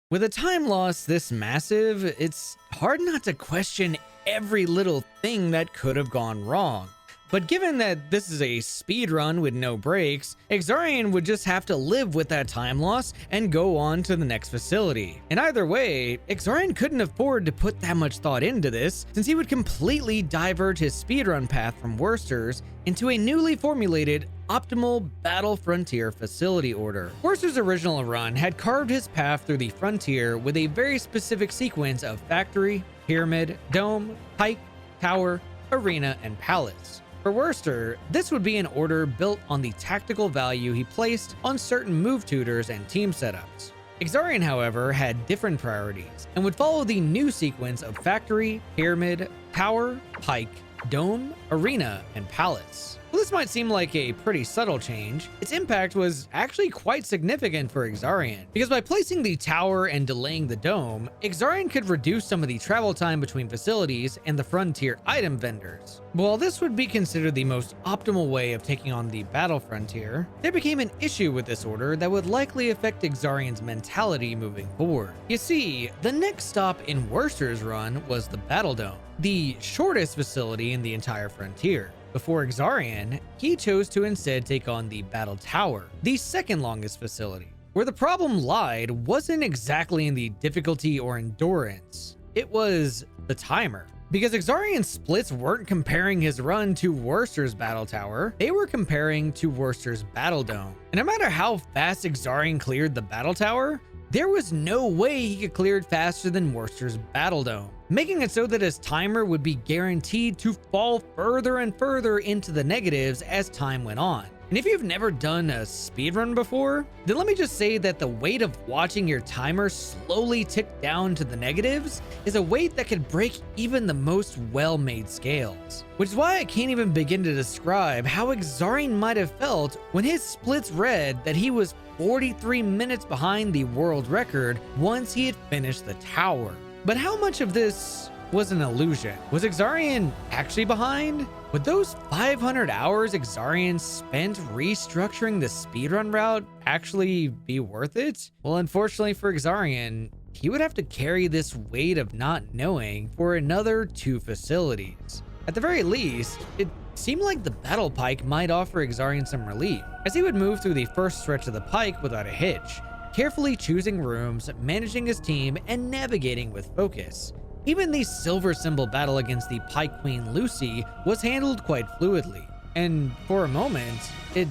With a time loss this massive, it's hard not to question every little thing that could have gone wrong. But given that this is a speedrun with no breaks, Exxarian would just have to live with that time loss and go on to the next facility. And either way, Exxarian couldn't afford to put that much thought into this, since he would completely diverge his speedrun path from Werster's into a newly formulated optimal Battle Frontier facility order. Werster's original run had carved his path through the frontier with a very specific sequence of factory, pyramid, dome, pike, tower, arena, and palace. For Werster, this would be an order built on the tactical value he placed on certain move tutors and team setups. Exxarian, however, had different priorities and would follow the new sequence of factory, pyramid, tower, pike, dome, arena, and palace. While this might seem like a pretty subtle change, its impact was actually quite significant for Exxarian, because by placing the tower and delaying the dome, Exxarian could reduce some of the travel time between facilities and the frontier item vendors. But while this would be considered the most optimal way of taking on the battle frontier, there became an issue with this order that would likely affect Exxarian's mentality moving forward. You see, the next stop in Werster's run was the Battle Dome, the shortest facility in the entire frontier. Before Exxarian, he chose to instead take on the Battle Tower, the second longest facility. Where the problem lied wasn't exactly in the difficulty or endurance, it was the timer. Because Exxarian's splits weren't comparing his run to Werster's Battle Tower, they were comparing to Werster's Battle Dome. And no matter how fast Exxarian cleared the Battle Tower, there was no way he could clear it faster than Werster's Battle Dome, making it so that his timer would be guaranteed to fall further and further into the negatives as time went on. And if you've never done a speedrun before, then let me just say that the weight of watching your timer slowly tick down to the negatives is a weight that could break even the most well-made scales. Which is why I can't even begin to describe how Exxarian might have felt when his splits read that he was 43 minutes behind the world record once he had finished the tower. But how much of this was an illusion? Was Exxarian actually behind? Would those 500 hours Exxarian spent restructuring the speedrun route actually be worth it? Well, unfortunately for Exxarian, he would have to carry this weight of not knowing for another 2 facilities. At the very least, it seemed like the Battle Pike might offer Exxarian some relief, as he would move through the first stretch of the pike without a hitch, carefully choosing rooms, managing his team, and navigating with focus. Even the silver symbol battle against the Pike Queen Lucy was handled quite fluidly, and for a moment, it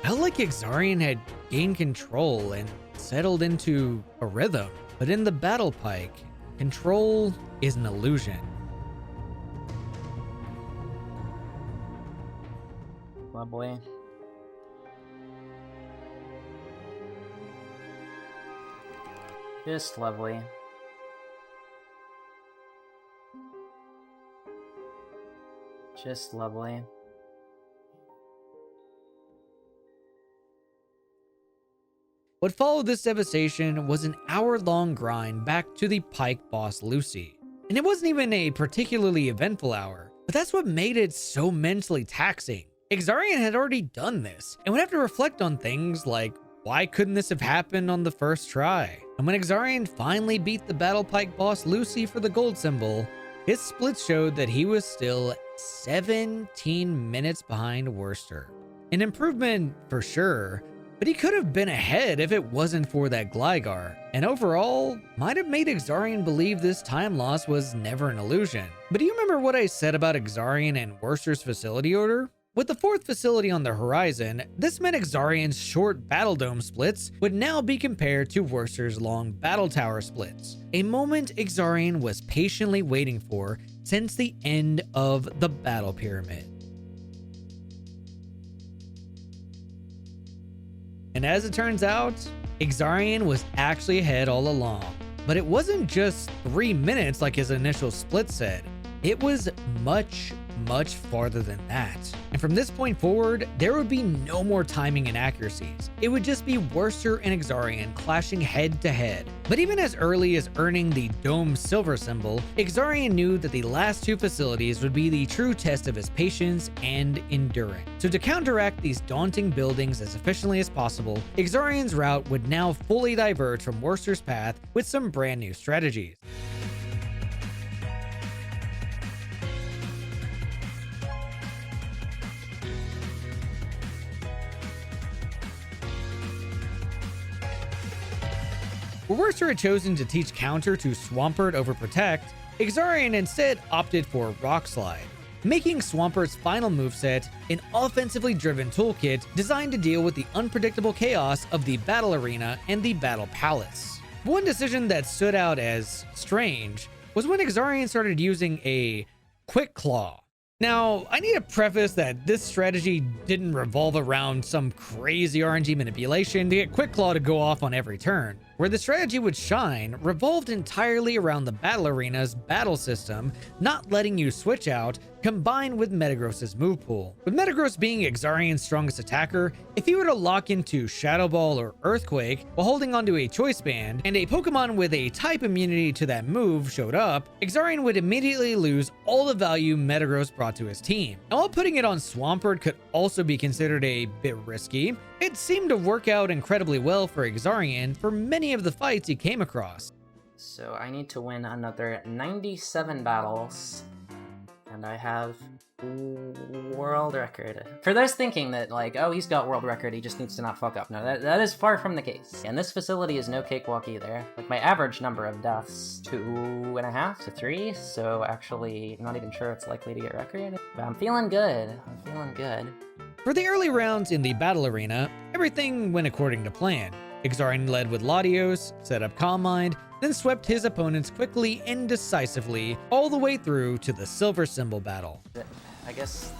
Felt like Exxarian had gained control and settled into a rhythm. But in the battle pike, control is an illusion. Lovely. Just lovely. Just lovely. What followed this devastation was an hour-long grind back to the pike boss Lucy. And it wasn't even a particularly eventful hour, but that's what made it so mentally taxing. Exxarian had already done this, and would have to reflect on things like, why couldn't this have happened on the first try? And when Exxarian finally beat the battle pike boss Lucy for the gold symbol, his splits showed that he was still 17 minutes behind Werster. An improvement for sure, but he could have been ahead if it wasn't for that Gligar, and overall, might have made Exxarian believe this time loss was never an illusion. But do you remember what I said about Exxarian and Werster's facility order? With the fourth facility on the horizon, this meant Exxarian's short Battle Dome splits would now be compared to Werster's long Battle Tower splits, a moment Exxarian was patiently waiting for since the end of the Battle Pyramid. And as it turns out, Exxarian was actually ahead all along. But it wasn't just 3 minutes like his initial split said. It was much farther than that. And from this point forward, there would be no more timing inaccuracies. It would just be Werster and Exxarian clashing head to head. But even as early as earning the Dome Silver symbol, Exxarian knew that the last two facilities would be the true test of his patience and endurance. So to counteract these daunting buildings as efficiently as possible, Exxarian's route would now fully diverge from Werster's path with some brand new strategies. Where Werster had chosen to teach counter to Swampert over Protect, Exxarian instead opted for Rock Slide, making Swampert's final moveset an offensively driven toolkit designed to deal with the unpredictable chaos of the battle arena and the battle palace. One decision that stood out as strange was when Exxarian started using a Quick Claw. Now, I need to preface that this strategy didn't revolve around some crazy RNG manipulation to get Quick Claw to go off on every turn. Where the strategy would shine revolved entirely around the battle arena's battle system, not letting you switch out, combined with Metagross's move pool. With Metagross being Exxarian's strongest attacker, if he were to lock into Shadow Ball or Earthquake while holding onto a Choice Band, and a Pokemon with a type immunity to that move showed up, Exxarian would immediately lose all the value Metagross brought to his team. Now, while putting it on Swampert could also be considered a bit risky, it seemed to work out incredibly well for Exxarian for many of the fights he came across. So I need to win another 97 battles, and I have world record. For those thinking that, like, oh, he's got world record, he just needs to not fuck up. No, that is far from the case. And this facility is no cakewalk either. Like, my average number of deaths, 2.5 to 3, so actually not even sure it's likely to get record. But I'm feeling good. I'm feeling good. For the early rounds in the battle arena, everything went according to plan. Exxarian led with Latios, set up Calm Mind, then swept his opponents quickly and decisively all the way through to the Silver Symbol battle. I guess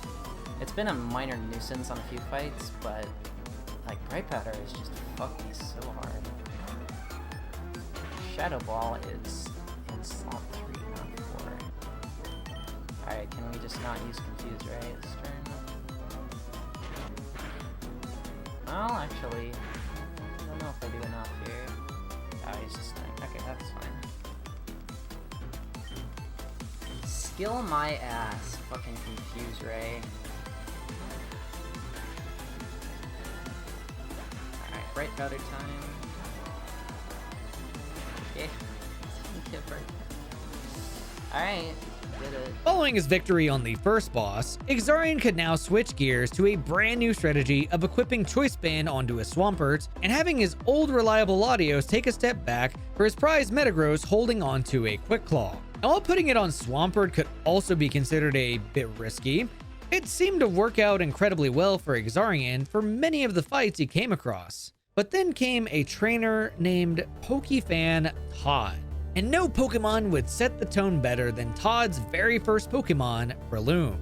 it's been a minor nuisance on a few fights, but like Bright Powder is just fucked me so hard. Shadow Ball is in slot 3, not 4. Alright, can we just not use Confuse Ray this turn? Well, actually, I don't know if I do enough here. Oh, he's just dying. Okay, that's fine. Skill my ass, fucking Confuse Ray. Alright, Bright Powder time. Okay. Alright. Did it. Following his victory on the first boss, Exxarian could now switch gears to a brand new strategy of equipping Choice Band onto his Swampert and having his old reliable Latios take a step back for his prize Metagross holding onto a Quick Claw. Now, while putting it on Swampert could also be considered a bit risky, It seemed to work out incredibly well for Exxarian for many of the fights he came across. But then came a trainer named Pokefan Todd. And no Pokemon would set the tone better than Todd's very first Pokemon, Breloom.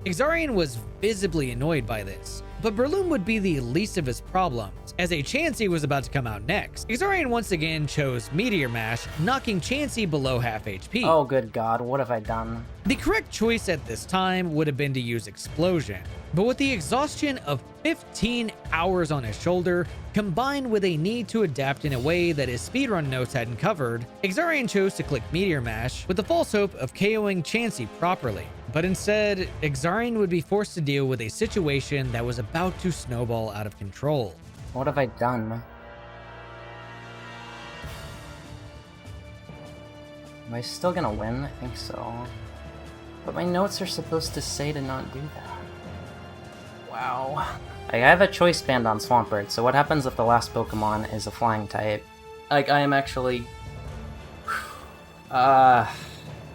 Exxarian was visibly annoyed by this, but Breloom would be the least of his problems, as a Chansey was about to come out next. Exxarian once again chose Meteor Mash, knocking Chansey below half HP. Oh, good God, what have I done? The correct choice at this time would have been to use Explosion, but with the exhaustion of 15 hours on his shoulder, combined with a need to adapt in a way that his speedrun notes hadn't covered, Exxarian chose to click Meteor Mash with the false hope of KOing Chansey properly. But instead, Exxarian would be forced to deal with a situation that was about to snowball out of control. What have I done? Am I still gonna win? I think so. But my notes are supposed to say to not do that. Wow. I have a choice band on Swampert, so what happens if the last Pokemon is a flying type? Like, I am actually...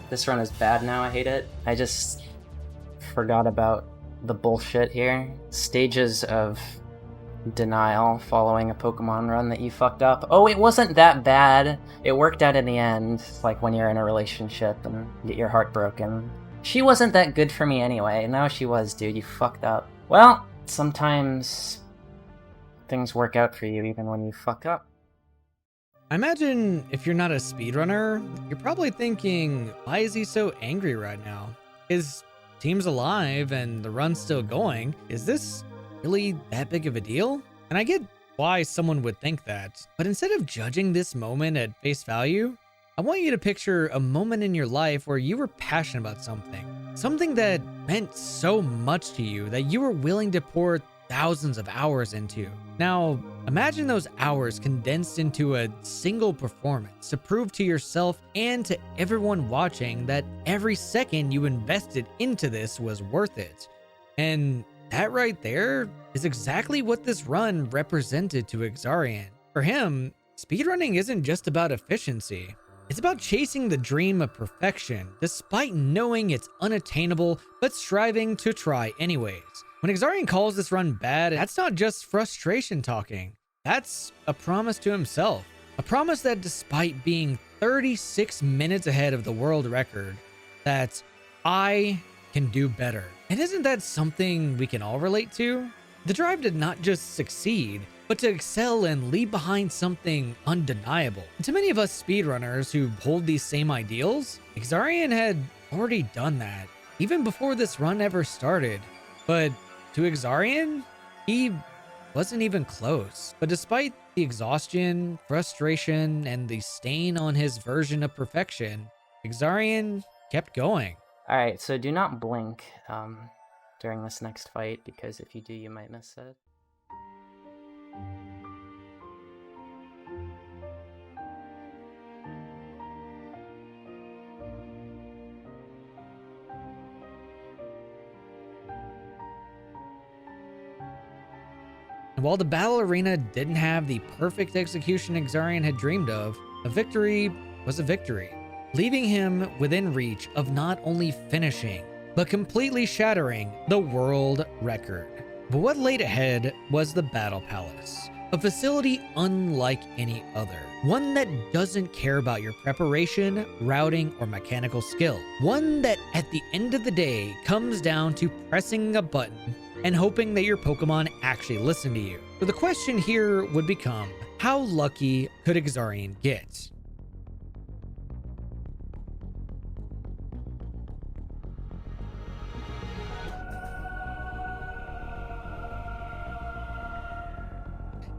this run is bad now, I hate it. I just forgot about the bullshit here. Stages of denial following a Pokemon run that you fucked up. Oh, it wasn't that bad. It worked out in the end, like when you're in a relationship and get your heart broken. She wasn't that good for me anyway. No, she was, dude. You fucked up. Well, sometimes things work out for you even when you fuck up. I imagine if you're not a speedrunner, you're probably thinking, why is he so angry right now? His team's alive and the run's still going. Is this really that big of a deal? And I get why someone would think that, but instead of judging this moment at face value, I want you to picture a moment in your life where you were passionate about something that meant so much to you that you were willing to pour thousands of hours into. Now, imagine those hours condensed into a single performance to prove to yourself and to everyone watching that every second you invested into this was worth it. And that right there is exactly what this run represented to Exxarian. For him, speedrunning isn't just about efficiency. It's about chasing the dream of perfection, despite knowing it's unattainable, but striving to try anyways. When Exxarian calls this run bad, that's not just frustration talking. That's a promise to himself. A promise that despite being 36 minutes ahead of the world record, that I can do better. And isn't that something we can all relate to? The drive to not just succeed, but to excel and leave behind something undeniable. And to many of us speedrunners who hold these same ideals, Exxarian had already done that, even before this run ever started. But to Exxarian, he wasn't even close. But despite the exhaustion, frustration, and the stain on his version of perfection, Exxarian kept going. Alright, so do not blink during this next fight, because if you do, you might miss it. And while the battle arena didn't have the perfect execution Exxarian had dreamed of, a victory was a victory, leaving him within reach of not only finishing, but completely shattering the world record. But what laid ahead was the Battle Palace, a facility unlike any other. One that doesn't care about your preparation, routing, or mechanical skill. One that at the end of the day comes down to pressing a button and hoping that your Pokemon actually listen to you. So the question here would become, how lucky could Exxarian get?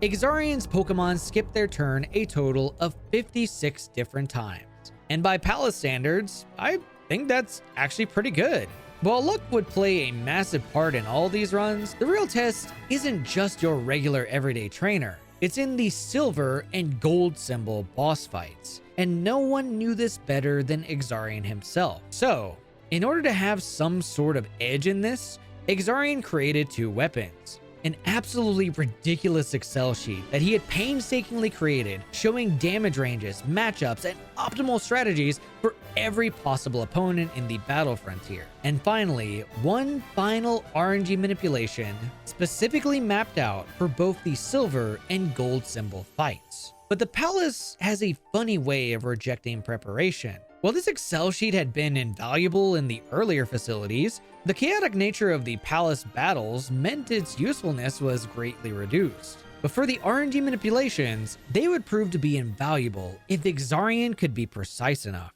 Exxarian's Pokemon skipped their turn a total of 56 different times. And by Palace standards, I think that's actually pretty good. While luck would play a massive part in all these runs, the real test isn't just your regular everyday trainer. It's in the silver and gold symbol boss fights. And no one knew this better than Exxarian himself. So, in order to have some sort of edge in this, Exxarian created two weapons. an absolutely ridiculous Excel sheet that he had painstakingly created, showing damage ranges, matchups, and optimal strategies for every possible opponent in the battle frontier. And finally, one final RNG manipulation specifically mapped out for both the silver and gold symbol fights. But the palace has a funny way of rejecting preparation. While this Excel sheet had been invaluable in the earlier facilities, the chaotic nature of the palace battles meant its usefulness was greatly reduced. But for the RNG manipulations, they would prove to be invaluable if Exxarian could be precise enough.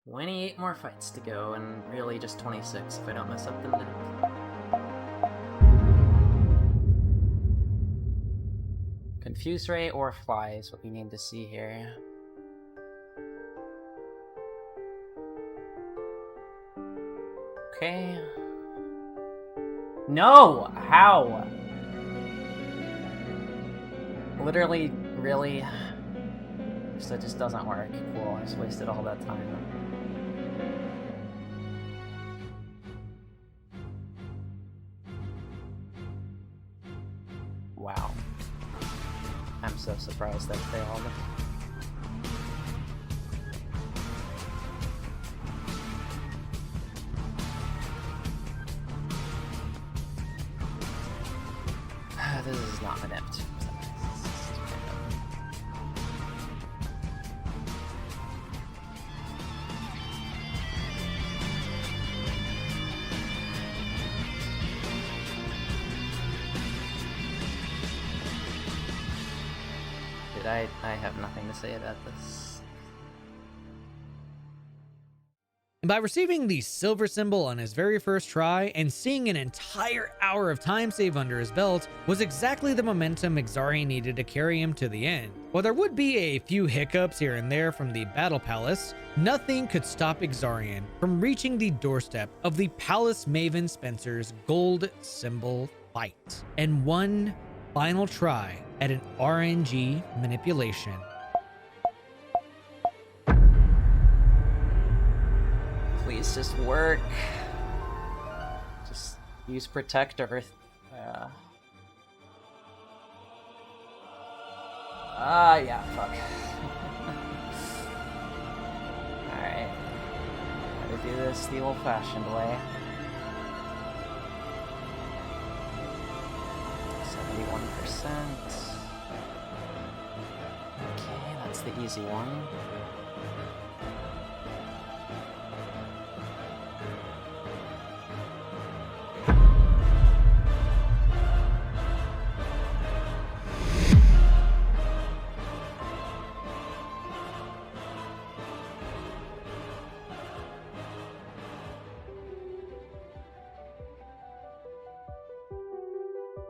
28 more fights to go, and really just 26 if I don't mess up the minute. Confuse ray or fly is what we need to see here. Okay. No! How? Literally, really? So it just doesn't work. Cool, I just wasted all that time. Wow. I'm so surprised that failed. This is not manipped. I have nothing to say about this. And by receiving the silver symbol on his very first try and seeing an entire hour of time save under his belt was exactly the momentum Exxarian needed to carry him to the end. While there would be a few hiccups here and there from the Battle Palace, nothing could stop Exxarian from reaching the doorstep of the Palace Maven Spencer's gold symbol fight. And one final try at an RNG manipulation. Please just work. Just use Protect Earth. Yeah, fuck. Alright. Gotta do this the old-fashioned way. 71%. Okay, that's the easy one.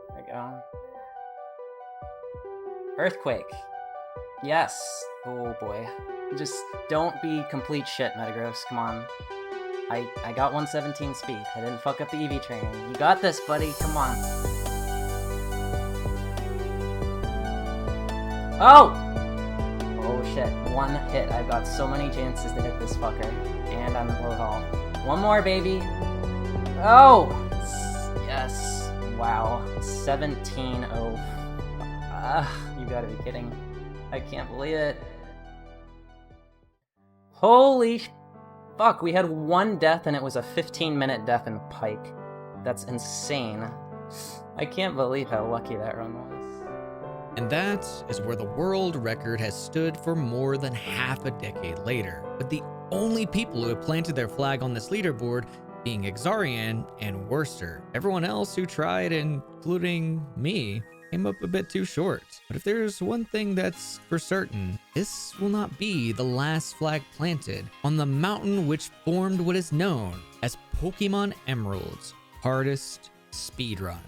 There we go. Earthquake. Yes. Oh boy. Just don't be complete shit, Metagross. Come on. I got 117 speed. I didn't fuck up the EV training. You got this, buddy. Come on. Oh! Oh shit. One hit. I've got so many chances to hit this fucker. And I'm low haul. One more, baby. Oh! Yes. Wow. 17-0. You gotta be kidding. I can't believe it. Holy fuck, we had one death and it was a 15-minute death in Pike. That's insane. I can't believe how lucky that run was. And that is where the world record has stood for more than half a decade later, with the only people who have planted their flag on this leaderboard being Exxarian and Werster. Everyone else who tried, including me, came up a bit too short. But if there's one thing that's for certain, this will not be the last flag planted on the mountain which formed what is known as Pokemon Emerald's hardest speedrun.